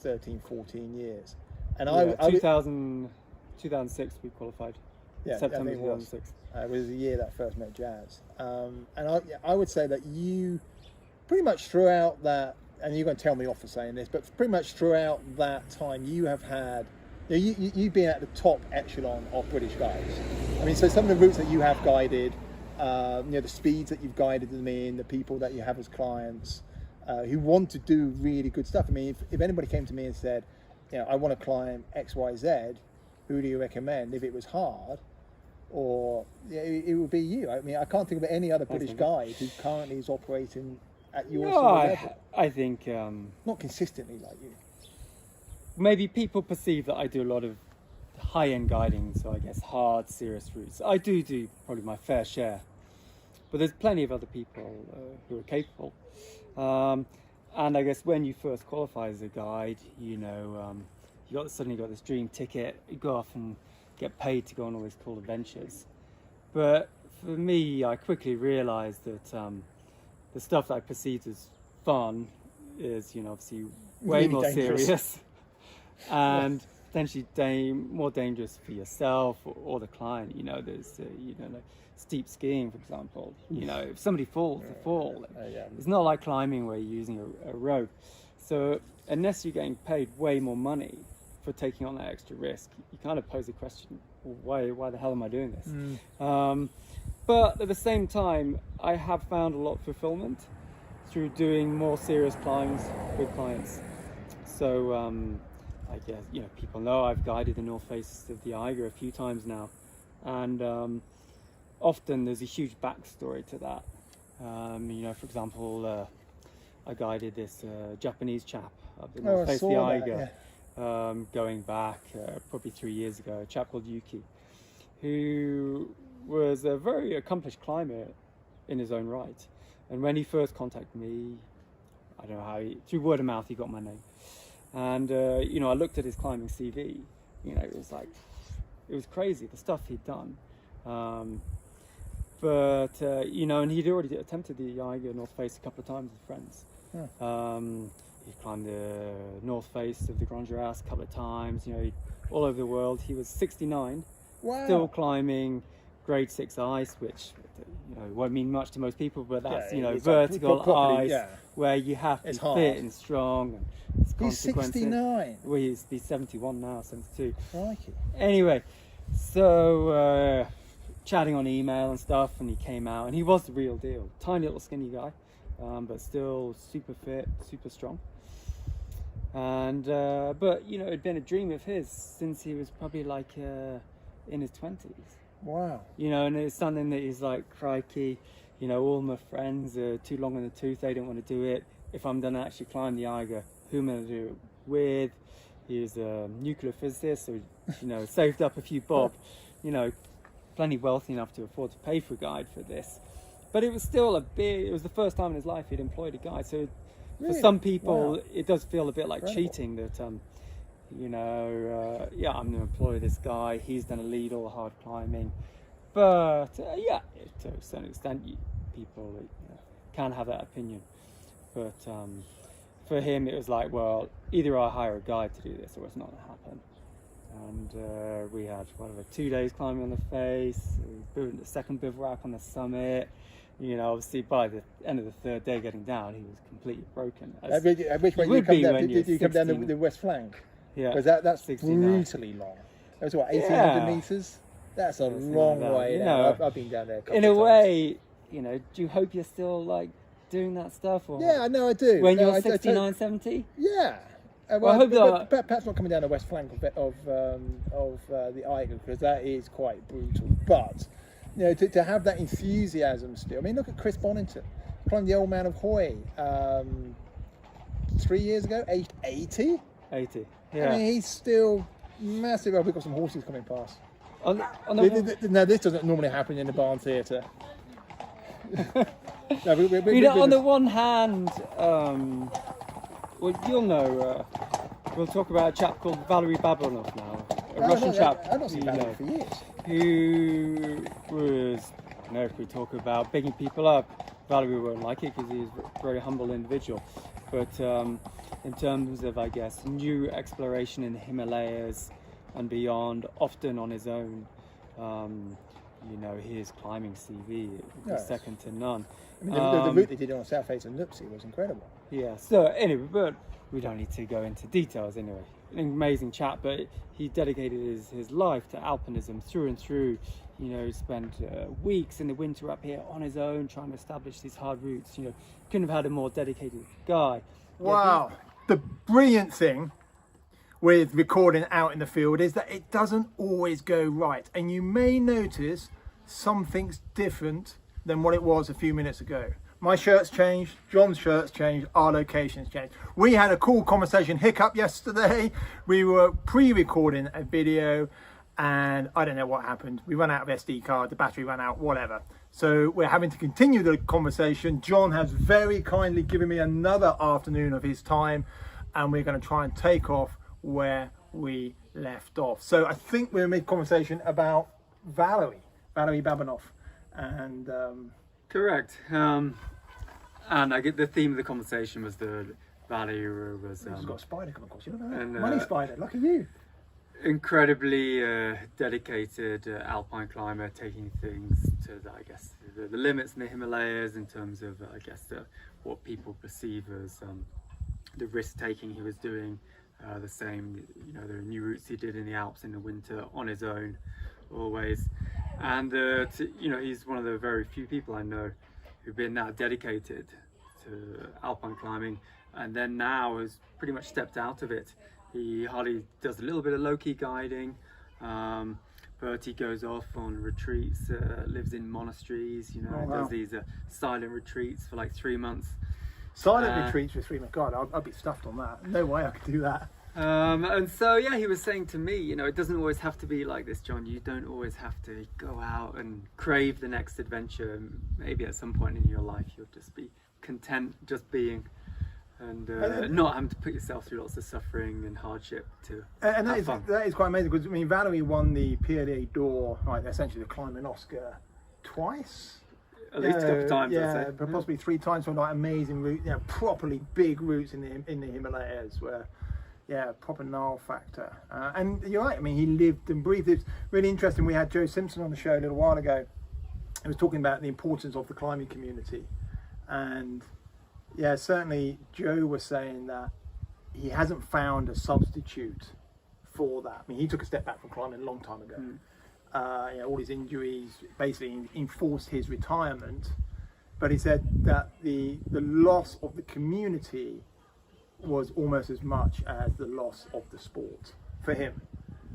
13, 14 years, and 2006 we qualified. Yeah, September I think 2006. It was the year that I first met Jazz, and I would say that you pretty much throughout that, and you're going to tell me off for saying this, but pretty much throughout that time you have had, you've been at the top echelon of British guides. I mean, so some of the routes that you have guided, the speeds that you've guided them in, the people that you have as clients who want to do really good stuff. I mean, if anybody came to me and said, I want to climb X, Y, Z, who do you recommend? If it was hard, or it would be you. I mean, I can't think of any other British guide who currently is operating at your sort of level. I think not consistently like you. Maybe people perceive that I do a lot of high-end guiding, so I guess hard, serious routes. I do probably my fair share, but there's plenty of other people who are capable. And I guess when you first qualify as a guide, you suddenly got this dream ticket. You go off and get paid to go on all these cool adventures. But for me, I quickly realised that the stuff that I perceived as fun is, obviously way really more dangerous. serious and potentially more dangerous for yourself or the client. There's steep skiing, for example. If somebody falls, they fall. It's not like climbing where you're using a rope. So unless you're getting paid way more money for taking on that extra risk, you kind of pose the question, why the hell am I doing this? But at the same time, I have found a lot of fulfillment through doing more serious climbs with clients. So I guess people know I've guided the North Face of the Eiger a few times now, and often there's a huge backstory to that. For example, I guided this Japanese chap up the North Face of the Eiger. Going back probably 3 years ago, a chap called Yuki, who was a very accomplished climber in his own right. And when he first contacted me, I don't know how, through word of mouth, he got my name. And, I looked at his climbing CV, it was crazy, the stuff he'd done. And he'd already attempted the Eiger North Face a couple of times with friends. He climbed the North Face of the Grand Jurass a couple of times, all over the world. He was 69, still climbing grade 6 ice, which won't mean much to most people, but that's vertical ice where you have to be fit and strong. And he's 69. Well, he's 71 now, 72. Crikey. Anyway, so chatting on email and stuff, and he came out, and he was the real deal. Tiny little skinny guy, but still super fit, super strong. And but it'd been a dream of his since he was probably in his 20s. Wow. And it's something that he's like, crikey, all my friends are too long in the tooth, they don't want to do it. If I'm going to actually climb the Eiger, who am I going to do it with? He's a nuclear physicist, so saved up a few bob, plenty wealthy enough to afford to pay for a guide for this. But it was still it was the first time in his life he'd employed a guide. So for some people, it does feel a bit like cheating that, I'm going to employ this guy. He's going to lead all the hard climbing. But, to a certain extent, people can have that opinion. But for him, it was like, well, either I hire a guide to do this or it's not going to happen. And we had, 2 days climbing on the face. We built the second bivouac on the summit. Obviously by the end of the third day getting down, he was completely broken. At which point did you come down the west flank? Yeah. Because that's 69. brutally long. That was 1,800 metres? That's a long way down. I've been down there a couple of times. In a way, do you hope you're still doing that stuff? Or yeah, no, I do. When you're 69, 70? Yeah. Well, I hope that perhaps not coming down the west flank of the Eiger, because that is quite brutal. But to have that enthusiasm still. I mean, look at Chris Bonington, climbed the Old Man of Hoy 3 years ago, 80. 80. Yeah. I mean, he's still massive. Oh, we've got some horses coming past. On Now, this doesn't normally happen in the barn theatre. No, on the one hand, well, you'll know, we'll talk about a chap called Valery Babanov now, a Russian chap. I've not seen Valery for years. Who was, if we talk about bigging people up, Valery won't like it because he's a very humble individual. But in terms of, I guess, new exploration in the Himalayas and beyond, often on his own, his climbing CV is second to none. I mean, the route they did on South Face and Lupsi was incredible. Yeah, so anyway, but we don't need to go into details anyway. An amazing chap, but he dedicated his life to alpinism through and through. Spent weeks in the winter up here on his own trying to establish these hard routes. Couldn't have had a more dedicated guy. Wow. The brilliant thing with recording out in the field is that it doesn't always go right. And you may notice something's different than what it was a few minutes ago. My shirt's changed, John's shirt's changed, our location's changed. We had a cool conversation hiccup yesterday. We were pre-recording a video and I don't know what happened. We ran out of SD card, the battery ran out, whatever. So we're having to continue the conversation. John has very kindly given me another afternoon of his time and we're going to try and take off where we left off. So I think we're mid-conversation about Valery Babanov. And correct. And I get the theme of the conversation was the Valery was. He's got a spider coming across. You know that? And, Money spider. Lucky you. Incredibly dedicated alpine climber, taking things to the limits in the Himalayas in terms of what people perceive as the risk taking he was doing. The same, the new routes he did in the Alps in the winter on his own, always. And he's one of the very few people I know who've been that dedicated to alpine climbing, and then now has pretty much stepped out of it. He hardly does a little bit of low-key guiding, but he goes off on retreats, lives in monasteries, does these silent retreats for like 3 months. Silent retreats for 3 months. God, I'd be stuffed on that. No way I could do that. And so, he was saying to me, it doesn't always have to be like this, John. You don't always have to go out and crave the next adventure. Maybe at some point in your life, you'll just be content just being and not having to put yourself through lots of suffering and hardship to and have fun. That is quite amazing because, Valery won the PLA d'Or, essentially the climbing Oscar, twice. At least a couple of times, yeah, I'd say. But possibly 3 times for amazing route, properly big routes in the Himalayas where, proper gnarl factor. And you're right. He lived and breathed. It's really interesting. We had Joe Simpson on the show a little while ago. He was talking about the importance of the climbing community, and certainly Joe was saying that he hasn't found a substitute for that. He took a step back from climbing a long time ago. All his injuries basically enforced his retirement, but he said that the loss of the community was almost as much as the loss of the sport for him.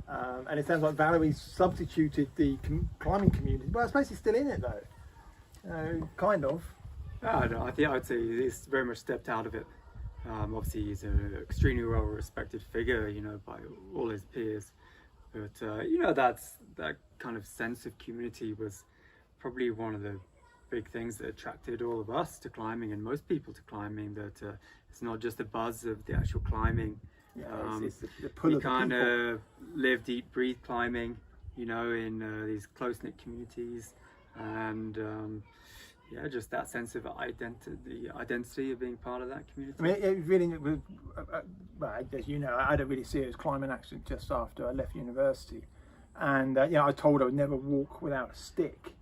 And it sounds like Valery substituted the climbing community, but I suppose he's still in it though, kind of. No, I think I'd say he's very much stepped out of it. Obviously he's an extremely well respected figure, by all his peers. But that kind of sense of community was probably one of the big things that attracted all of us to climbing and most people to climbing. That it's not just the buzz of the actual climbing. It's the pull of the kind people. of live, eat, breathe climbing, in these close-knit communities, and just that sense of identity of being part of that community. It really was, as you know, I had a really serious climbing accident just after I left university, and I told I would never walk without a stick,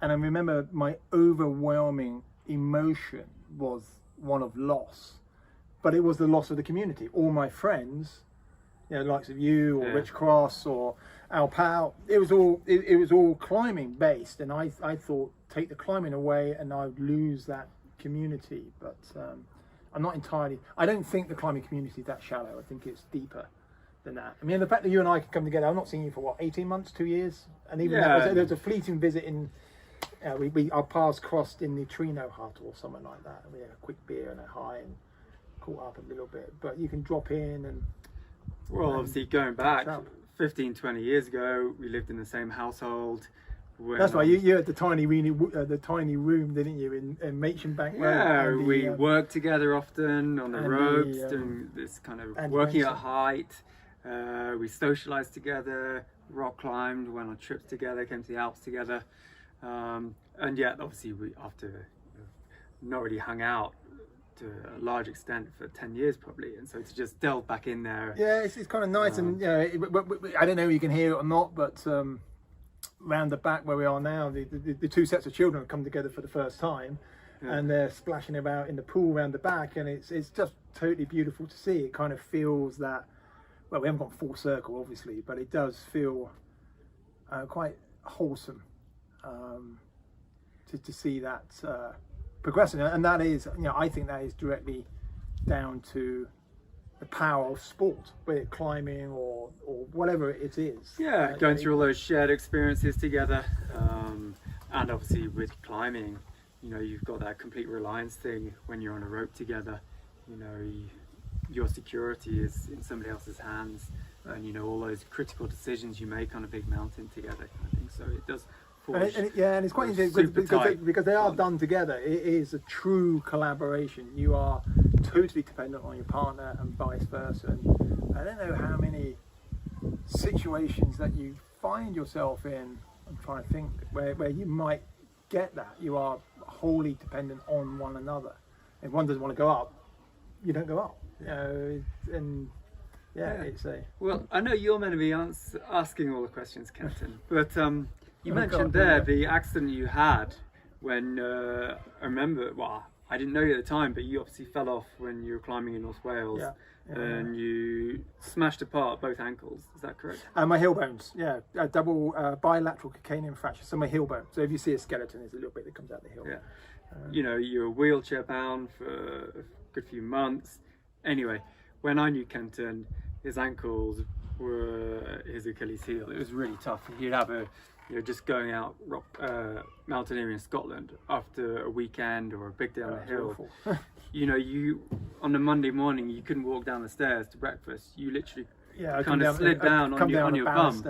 and I remember my overwhelming emotion was one of loss, but it was the loss of the community. All my friends, the likes of you or Rich Cross or Al Powell, it was all climbing based, and I thought, take the climbing away and I would lose that community. But I'm not entirely, I don't think the climbing community is that shallow. I think it's deeper than that. The fact that you and I could come together, I've not seen you for 18 months, 2 years, and even there was a fleeting visit in, our paths crossed in the Trino hut or something like that. We had a quick beer and a high and caught up a little bit, but you can drop in and obviously going back 15-20 years ago, we lived in the same household. That's right. You had the tiny room, didn't you, in Machenbank Road? Yeah, we worked together often on the ropes, doing this kind of working at height. We socialised together, rock climbed, went on trips together, came to the Alps together, and yet obviously we after not really hung out to a large extent for 10 years probably, and so to just delve back in there. Yeah, it's kind of nice, and you know, I don't know if you can hear it or not, but round the back where we are now, the two sets of children have come together for the first time, and they're splashing about in the pool round the back, and it's just totally beautiful to see. It kind of feels that, well, we haven't gone full circle obviously, but it does feel quite wholesome to see that progressing, and that is, you know, I think that is directly down to the power of sport, be it climbing or whatever it is. Yeah, going through all those shared experiences together, and obviously with climbing, you know, you've got that complete reliance thing when you're on a rope together. You know, your security is in somebody else's hands, and you know, all those critical decisions you make on a big mountain together, kind of thing. So it does. And it's quite interesting because they are done together. It is a true collaboration. You are totally dependent on your partner and vice versa. And I don't know how many situations that you find yourself in, I'm trying to think, where you might get that. You are wholly dependent on one another. If one doesn't want to go up, you don't go up. You know, and it's a... Well, I know you're meant to be asking all the questions, Kenton, but... You mentioned the accident you had when, I remember, well, I didn't know you at the time, but you obviously fell off when you were climbing in North Wales, and you smashed apart both ankles, is that correct? My heel bones, a double bilateral calcaneum fracture, so my heel bone. So if you see a skeleton, there's a little bit that comes out the heel. Yeah. You know, you were wheelchair bound for a good few months. Anyway, when I knew Kenton, his ankles were his Achilles heel. It was really tough. He'd have just going out mountaineering in Scotland after a weekend or a big day on the hill. You know, you on a Monday morning you couldn't walk down the stairs to breakfast. You literally kind of slid down on your bum.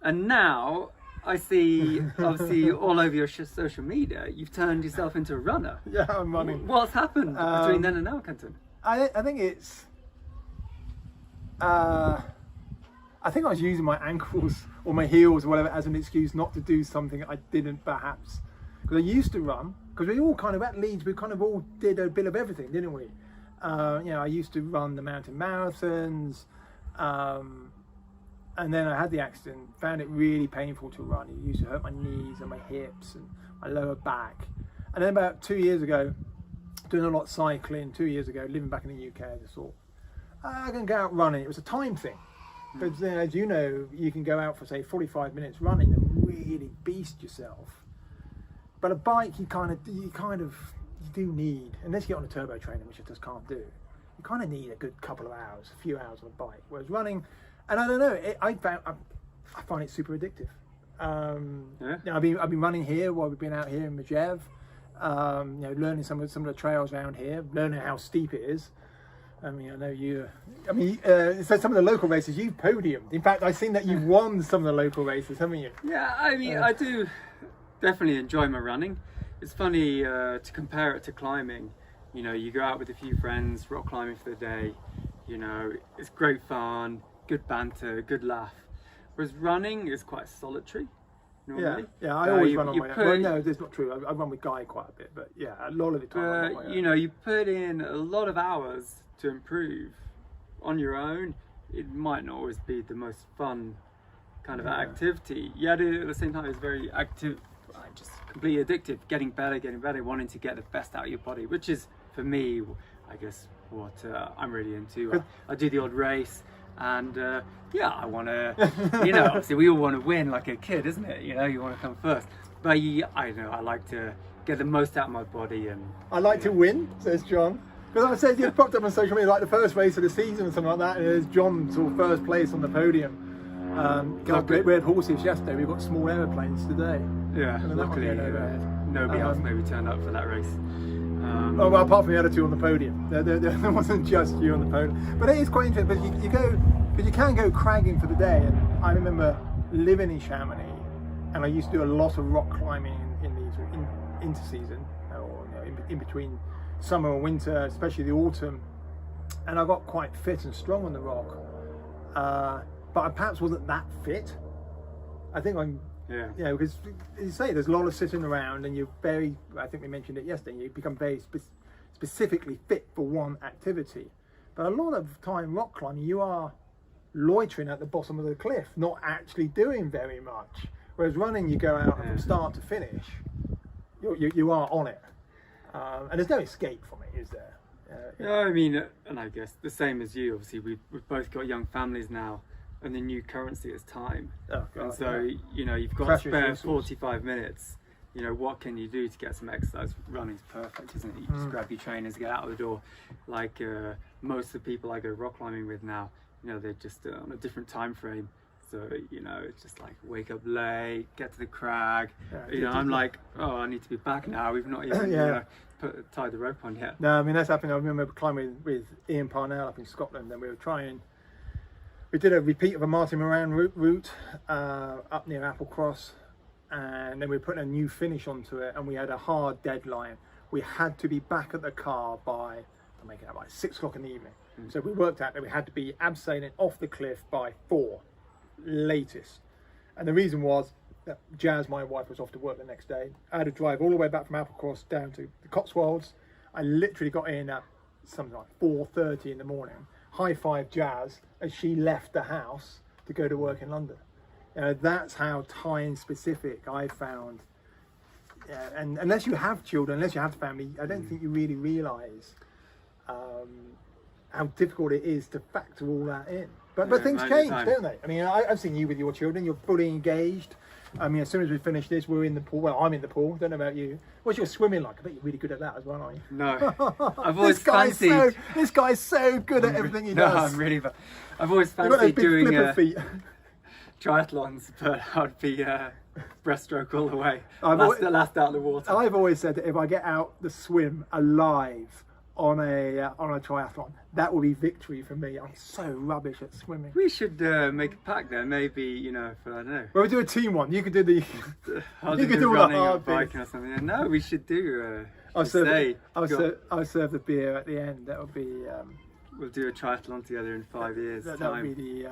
And now I see, obviously, all over your social media, you've turned yourself into a runner. Yeah, I'm running. What's happened between then and now, Kenton? I think it's. I think I was using my ankles or my heels or whatever as an excuse not to do something I didn't perhaps. Because I used to run, because we all kind of, at Leeds, we kind of all did a bit of everything, didn't we? You know, I used to run the mountain marathons, and then I had the accident, found it really painful to run. It used to hurt my knees and my hips and my lower back. And then about 2 years ago, doing a lot of cycling, 2 years ago, living back in the UK, I just thought, I can go out running. It was a time thing. But then, as you know, you can go out for, say, 45 minutes running and really beast yourself. But a bike, you do need, unless you get on a turbo trainer, which I just can't do, you kind of need a good couple of hours, a few hours on a bike. Whereas running, and I don't know, I find it super addictive. You know, I've been running here while we've been out here in Majev. You know, learning some of the trails around here, learning how steep it is. I mean, I know you. I mean, so some of the local races you've podiumed. In fact, I've seen that you've won some of the local races, haven't you? Yeah, I mean, I do definitely enjoy my running. It's funny to compare it to climbing. You know, you go out with a few friends, rock climbing for the day. You know, it's great fun, good banter, good laugh. Whereas running is quite solitary. Normally. Yeah, I always run on my own. Well, no, that's not true. I run with Guy quite a bit, but yeah, a lot of the time I run on my own. You know, you put in a lot of hours to improve on your own. It might not always be the most fun kind of activity, yet at the same time it's very active, just completely addictive, getting better, wanting to get the best out of your body, which is for me, I guess, what I'm really into. I do the odd race, and I want to, you know, obviously we all want to win like a kid, isn't it? You know, you want to come first, but I know I like to get the most out of my body. And I like to win, says John. Because I said you popped up on social media like the first race of the season or something like that, and there's John sort of first place on the podium. We had horses yesterday, we've got small aeroplanes today. Yeah, luckily nobody else maybe turned up for that race. Oh well, apart from the other two on the podium, there wasn't just you on the podium. But it is quite interesting. But you can go cragging for the day. And I remember living in Chamonix, and I used to do a lot of rock climbing in these inter-season, or in between summer and winter, especially the autumn, and I got quite fit and strong on the rock, but I perhaps wasn't that fit. I think I'm, because as you say, there's a lot of sitting around, and you're very, I think we mentioned it yesterday, you become very specifically fit for one activity. But a lot of time rock climbing, you are loitering at the bottom of the cliff, not actually doing very much. Whereas running, you go out from start to finish, you are on it. And there's no escape from it, is there? Yeah, I mean, and I guess the same as you, obviously, we've both got young families now, and the new currency is time. Oh, God, and so, you've got Precious to spare resource. 45 minutes. What can you do to get some exercise? Running's perfect, isn't it? You just grab your trainers, get out of the door. Like most of the people I go rock climbing with now, they're just on a different time frame. So, it's just like wake up late, get to the crag. I'm like, oh, I need to be back now. We've not even tied the rope on yet. No, I mean, that's happened. I remember climbing with Ian Parnell up in Scotland, and we did a repeat of a Martin Moran route up near Applecross, and then we put a new finish onto it, and we had a hard deadline. We had to be back at the car by 6 o'clock in the evening. So we worked out that we had to be abseiling off the cliff by 4 latest. And the reason was that Jazz, my wife, was off to work the next day. I had to drive all the way back from Applecross down to the Cotswolds. I literally got in at something like 4:30 in the morning. High five Jazz as she left the house to go to work in London. That's how time specific I found. And unless you have children, unless you have family, I don't think you really realise how difficult it is to factor all that in. But things change, don't they? I mean, I've seen you with your children. You're fully engaged. I mean, as soon as we finish this, we're in the pool. Well, I'm in the pool. Don't know about you. What's your swimming like? I bet you're really good at that as well, aren't you? No, I've always fancied. This guy's so good at everything he does. No, I'm really bad. I've always fancied doing triathlons, but I'd be breaststroke all the way. Last out of the water. I've always said that if I get out the swim alive on a triathlon, that will be victory for me. I'm so rubbish at swimming. We should make a pack then, maybe, for, I don't know. Well, we'll do a team one. You could do the I'll you do could do all running the or hard biking bits. or something. No, we should do I'll serve the beer at the end. That'll be we'll do a triathlon together in 5 years that'll time. be the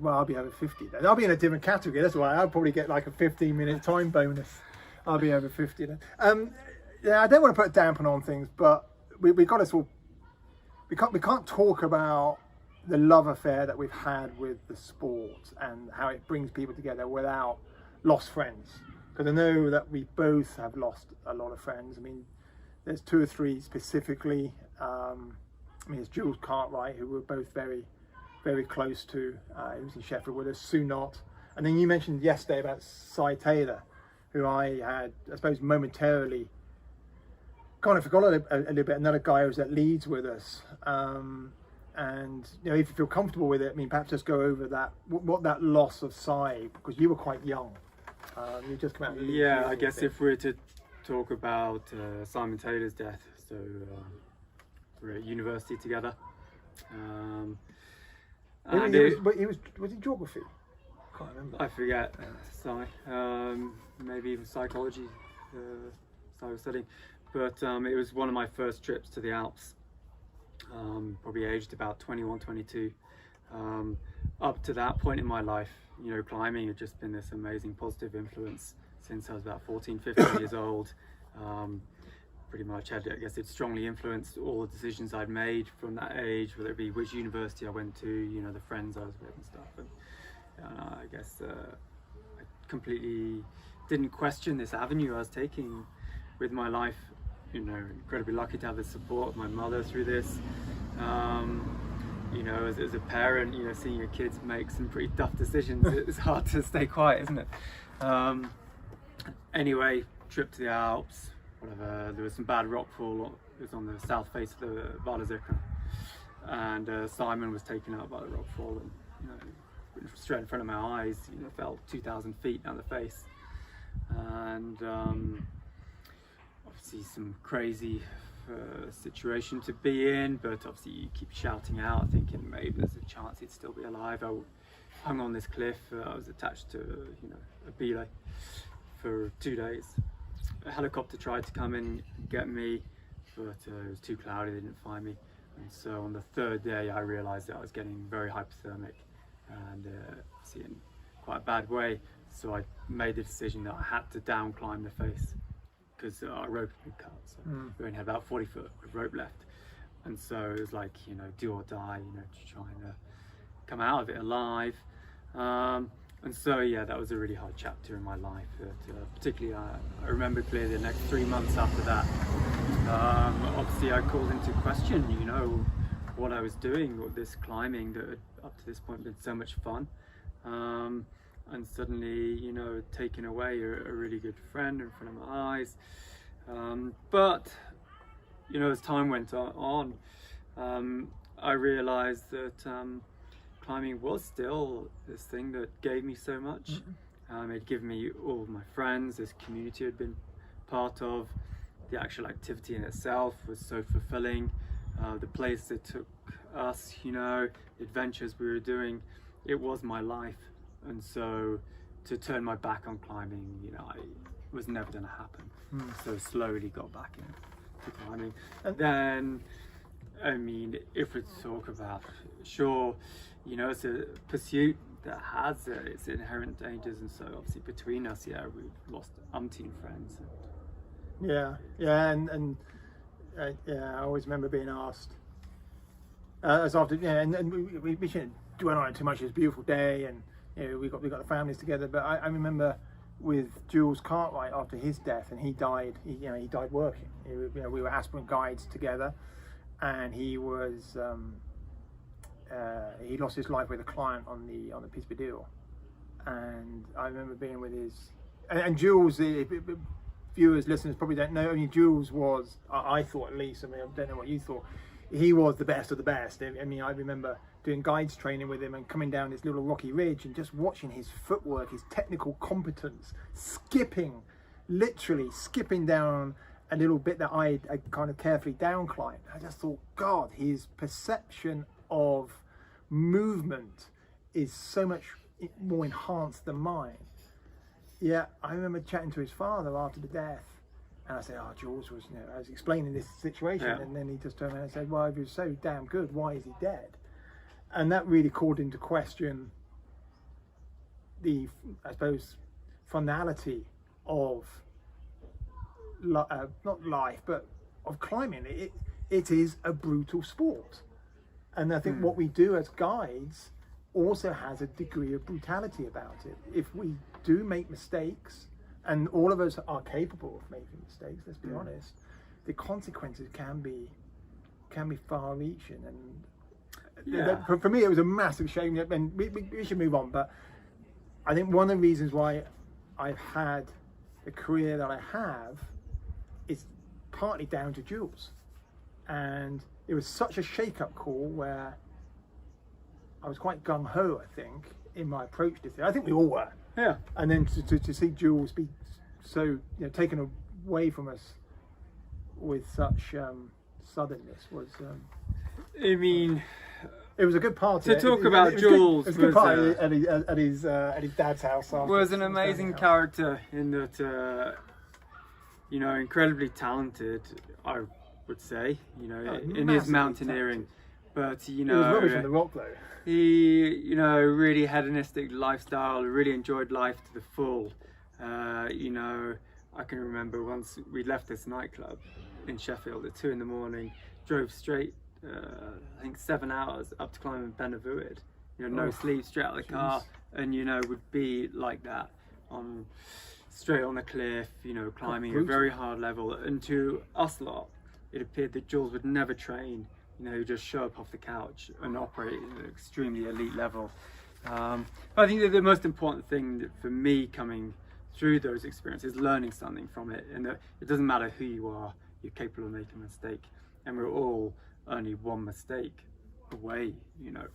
well, I'll be over 50 then. I'll be in a different category. That's why I'll probably get like a 15-minute time bonus. I'll be over 50 then. Yeah, I don't want to put a damper on things, but we got to sort. We can't talk about the love affair that we've had with the sport and how it brings people together without lost friends. Because I know that we both have lost a lot of friends. I mean, there's 2 or 3 specifically. I mean, it's Jules Cartwright, who we're both very, very close to. He was in Sheffield with us, Sue Knott. And then you mentioned yesterday about Cy Taylor, who I had, I suppose, momentarily kind of forgot a little bit. Another guy who was at Leeds with us. And, if you feel comfortable with it, I mean, perhaps just go over that, what that loss of Cy, because you were quite young. You just come out of Leeds. Yeah, I guess if we're to talk about Simon Taylor's death, so we're at university together. Was it geography? I can't remember. I forget. Maybe even psychology. I was studying, but it was one of my first trips to the Alps. Probably aged about 21, 22. Up to that point in my life, climbing had just been this amazing positive influence since I was about 14, 15 years old. Pretty much I guess it strongly influenced all the decisions I'd made from that age, whether it be which university I went to, the friends I was with and stuff. And I guess I completely didn't question this avenue I was taking with my life. Incredibly lucky to have the support of my mother through this. As a parent, seeing your kids make some pretty tough decisions, it's hard to stay quiet, isn't it? Anyway, trip to the Alps, whatever. There was some bad rockfall. It was on the south face of the Walderzekeren, and Simon was taken out by the rockfall, and straight in front of my eyes, fell 2,000 feet down the face, and obviously some crazy situation to be in, but obviously you keep shouting out, thinking maybe there's a chance he'd still be alive. hung on this cliff. I was attached to, a belay for 2 days. A helicopter tried to come in and get me, but it was too cloudy, they didn't find me. And so on the 3rd day, I realized that I was getting very hypothermic and obviously in quite a bad way. So I made the decision that I had to down climb the face because our rope had been cut. So we only had about 40 foot of rope left. And so it was like, do or die, to try and come out of it alive. And so, yeah, that was a really hard chapter in my life. That, particularly, I remember clearly the next 3 months after that. Obviously, I called into question, what I was doing with this climbing that had up to this point been so much fun. And suddenly, taken away a really good friend in front of my eyes. But, as time went on, I realized that climbing was still this thing that gave me so much. It gave me all of my friends, this community I'd been part of. The actual activity in itself was so fulfilling. The place that took us, the adventures we were doing, it was my life. And so to turn my back on climbing, it was never going to happen. So slowly got back into climbing. And then, if we talk about, sure, it's a pursuit that has its inherent dangers, and so obviously between us, we've lost umpteen friends. And I always remember being asked as after, and we shouldn't dwell on it too much. It's a beautiful day, and we got the families together. But I remember with Jules Cartwright after his death, and he died. He died working. We were aspirant guides together, and he was he lost his life with a client on the Piz Padil. And I remember being with his and Jules. Viewers, listeners probably don't know. Jules was, I thought at least. I don't know what you thought. He was the best of the best. I remember doing guides training with him and coming down this little rocky ridge and just watching his footwork, his technical competence, literally skipping down a little bit that I kind of carefully down climbed. I just thought, God, his perception of movement is so much more enhanced than mine. Yeah, I remember chatting to his father after the death, and I said, Jules was, I was explaining this situation, and then he just turned around and said, well, if he was so damn good, why is he dead? And that really called into question the, I suppose, finality of, not life, but of climbing. It is a brutal sport. And I think what we do as guides also has a degree of brutality about it. If we do make mistakes, and all of us are capable of making mistakes, let's be honest, the consequences can be far-reaching. And for me, it was a massive shame. And we should move on. But I think one of the reasons why I've had the career that I have is partly down to Jules. And it was such a shake-up call where I was quite gung-ho, I think, in my approach to this. I think we all were. Yeah. And then to see Jules be so taken away from us with such suddenness was. It was a good party. To talk about Jules, it was a good party at his dad's house. Was an amazing character in that, incredibly talented, I would say, in his mountaineering. But it was rubbish on the rock though. He, really hedonistic lifestyle, really enjoyed life to the full. I can remember once we left this nightclub in Sheffield at 2 a.m, drove straight, I think 7 hours up to climbing Benavuid, no sleep, straight out of the car, and would be like that straight on the cliff, climbing a very hard level. And to us lot, it appeared that Jules would never train. Just show up off the couch and operate at an extremely elite level. I think that the most important thing for me coming through those experiences is learning something from it, and that it doesn't matter who you are, you're capable of making a mistake, and we're all only one mistake away,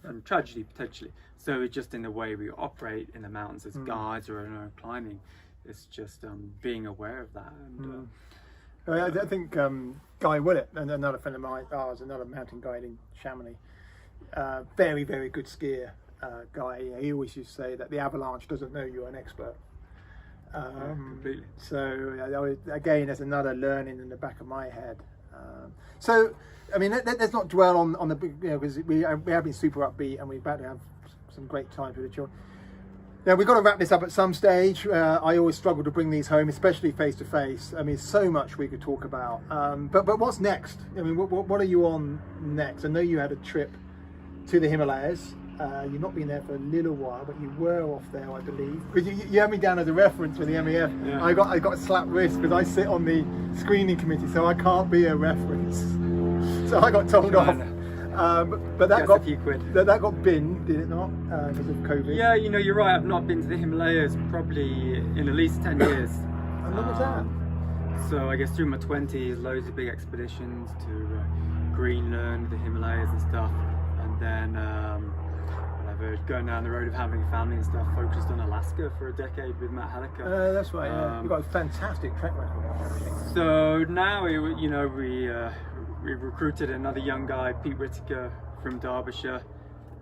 from tragedy potentially. So it's just in the way we operate in the mountains as guides or in our own climbing, it's just being aware of that. And, I think Guy Willett, and another friend of mine, another mountain guide in Chamonix, very, very good skier. guy. He always used to say that the avalanche doesn't know you're an expert. Completely. So again, there's another learning in the back of my head. So I mean, let's not dwell on the, because we have been super upbeat and we're about to have some great times with the children. Now we've got to wrap this up at some stage. I always struggle to bring these home, especially face to face. I mean, so much we could talk about. But what's next? I mean, what are you on next? I know you had a trip to the Himalayas. You've not been there for a little while, but you were off there, I believe. Because you had me down as a reference for the MEF. Yeah. I got a slap wrist because I sit on the screening committee, so I can't be a reference. So I got told off. But that got a few quid. That got binned, did it not? Because of COVID. Yeah, you know, you're right. I've not been to the Himalayas probably in at least 10 years. How long was that? So I guess through my 20s, loads of big expeditions to Greenland, the Himalayas and stuff, and then going down the road of having a family and stuff, focused on Alaska for a decade with Matt Helliker. That's right. You've got a fantastic track record. So now we recruited another young guy, Pete Whittaker from Derbyshire.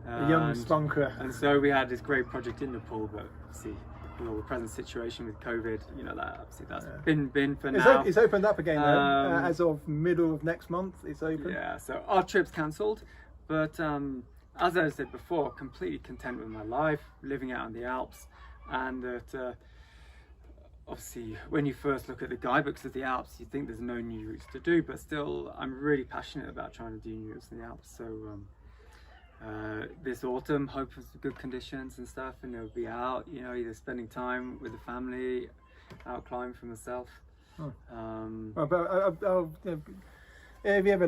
A young spunker. And so we had this great project in Nepal, but see, with all the present situation with COVID, you know, that obviously that's been for now. It's opened up again though. As of middle of next month, it's open. Yeah, so our trip's cancelled, but as I said before, completely content with my life, living out in the Alps, and that obviously when you first look at the guidebooks of the Alps, you think there's no new routes to do, but still I'm really passionate about trying to do new routes in the Alps. So this autumn, hope for good conditions and stuff, and it'll be out, you know, either spending time with the family, out climbing for myself. If you ever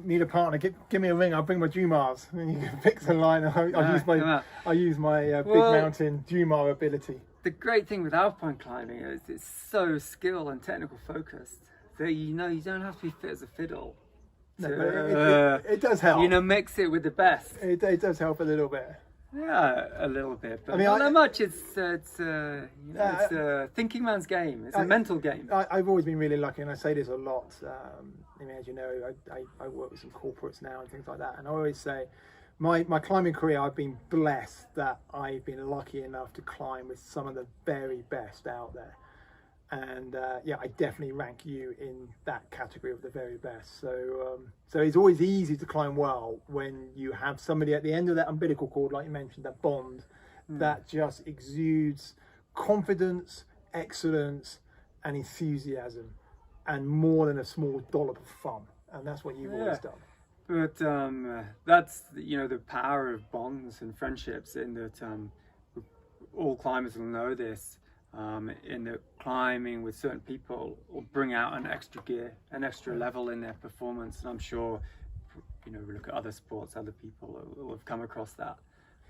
need a partner, give me a ring. I'll bring my Jumars, and you can fix a line. I'll use my big mountain Jumar ability. The great thing with alpine climbing is it's so skill and technical focused that you don't have to be fit as a fiddle. No, but it does help. You know, mix it with the best. It does help a little bit. Yeah, a little bit, but not that much. It's a thinking man's game. It's a mental game. I've always been really lucky, and I say this a lot. I mean, as you know, I work with some corporates now and things like that, and I always say, my climbing career, I've been blessed that I've been lucky enough to climb with some of the very best out there. And I definitely rank you in that category of the very best. So it's always easy to climb well when you have somebody at the end of that umbilical cord, like you mentioned, that bond, that just exudes confidence, excellence, and enthusiasm, and more than a small dollop of fun. And that's what you've always done. But that's the power of bonds and friendships. In that all climbers will know this. In that climbing with certain people will bring out an extra gear, an extra level in their performance, and I'm sure, we look at other sports, other people will have come across that.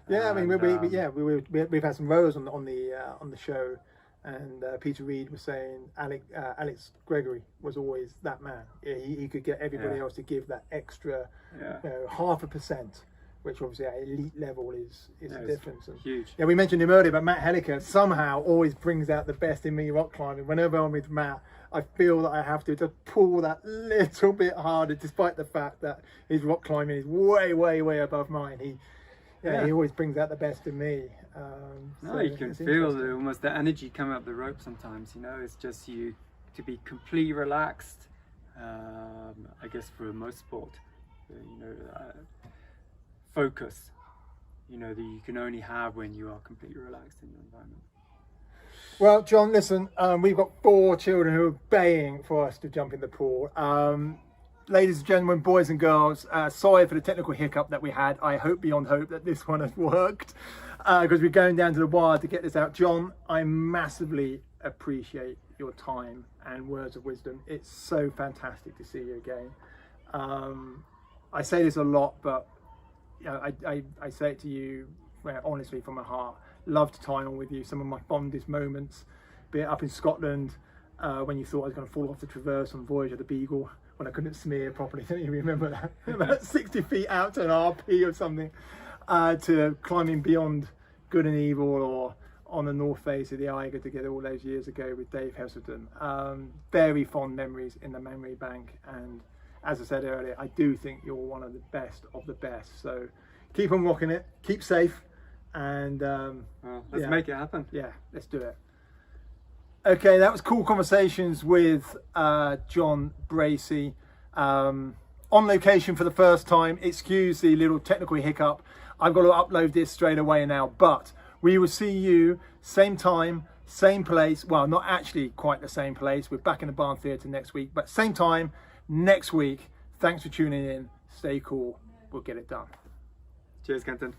Yeah, I mean, we've had some rowers on the show, and Peter Reed was saying Alex Gregory was always that man. He could get everybody else to give that extra 0.5%. Which obviously at elite level is a difference. And, huge. Yeah, we mentioned him earlier, but Matt Helliker somehow always brings out the best in me rock climbing. Whenever I'm with Matt, I feel that I have to pull that little bit harder, despite the fact that his rock climbing is way, way, way above mine. He always brings out the best in me. You can feel almost the energy coming up the rope sometimes. It's just you to be completely relaxed. I guess for most sport, focus, that you can only have when you are completely relaxed in your environment. Well, John, listen, we've got 4 children who are baying for us to jump in the pool. Ladies and gentlemen, boys and girls, sorry for the technical hiccup that we had. I hope beyond hope that this one has worked, because we're going down to the wire to get this out. John, I massively appreciate your time and words of wisdom. It's so fantastic to see you again. I say this a lot, but I say it to you honestly from my heart. Loved time on with you. Some of my fondest moments, be it up in Scotland when you thought I was going to fall off the traverse on Voyage of the Beagle when I couldn't smear properly. Don't you remember that? About 60 feet out to an RP or something, to climbing beyond Good and Evil, or on the north face of the Eiger together all those years ago with Dave Heselton. Very fond memories in the memory bank, and as I said earlier, I do think you're one of the best. So keep on rocking it, keep safe, And let's make it happen. Yeah, let's do it. Okay, that was Cool Conversations with John Bracey. On location for the first time. Excuse the little technical hiccup. I've got to upload this straight away now, but we will see you same time, same place. Well, not actually quite the same place. We're back in the Barn Theatre next week, but same time next week. Thanks for tuning in. Stay cool. We'll get it done. Cheers, Kenton.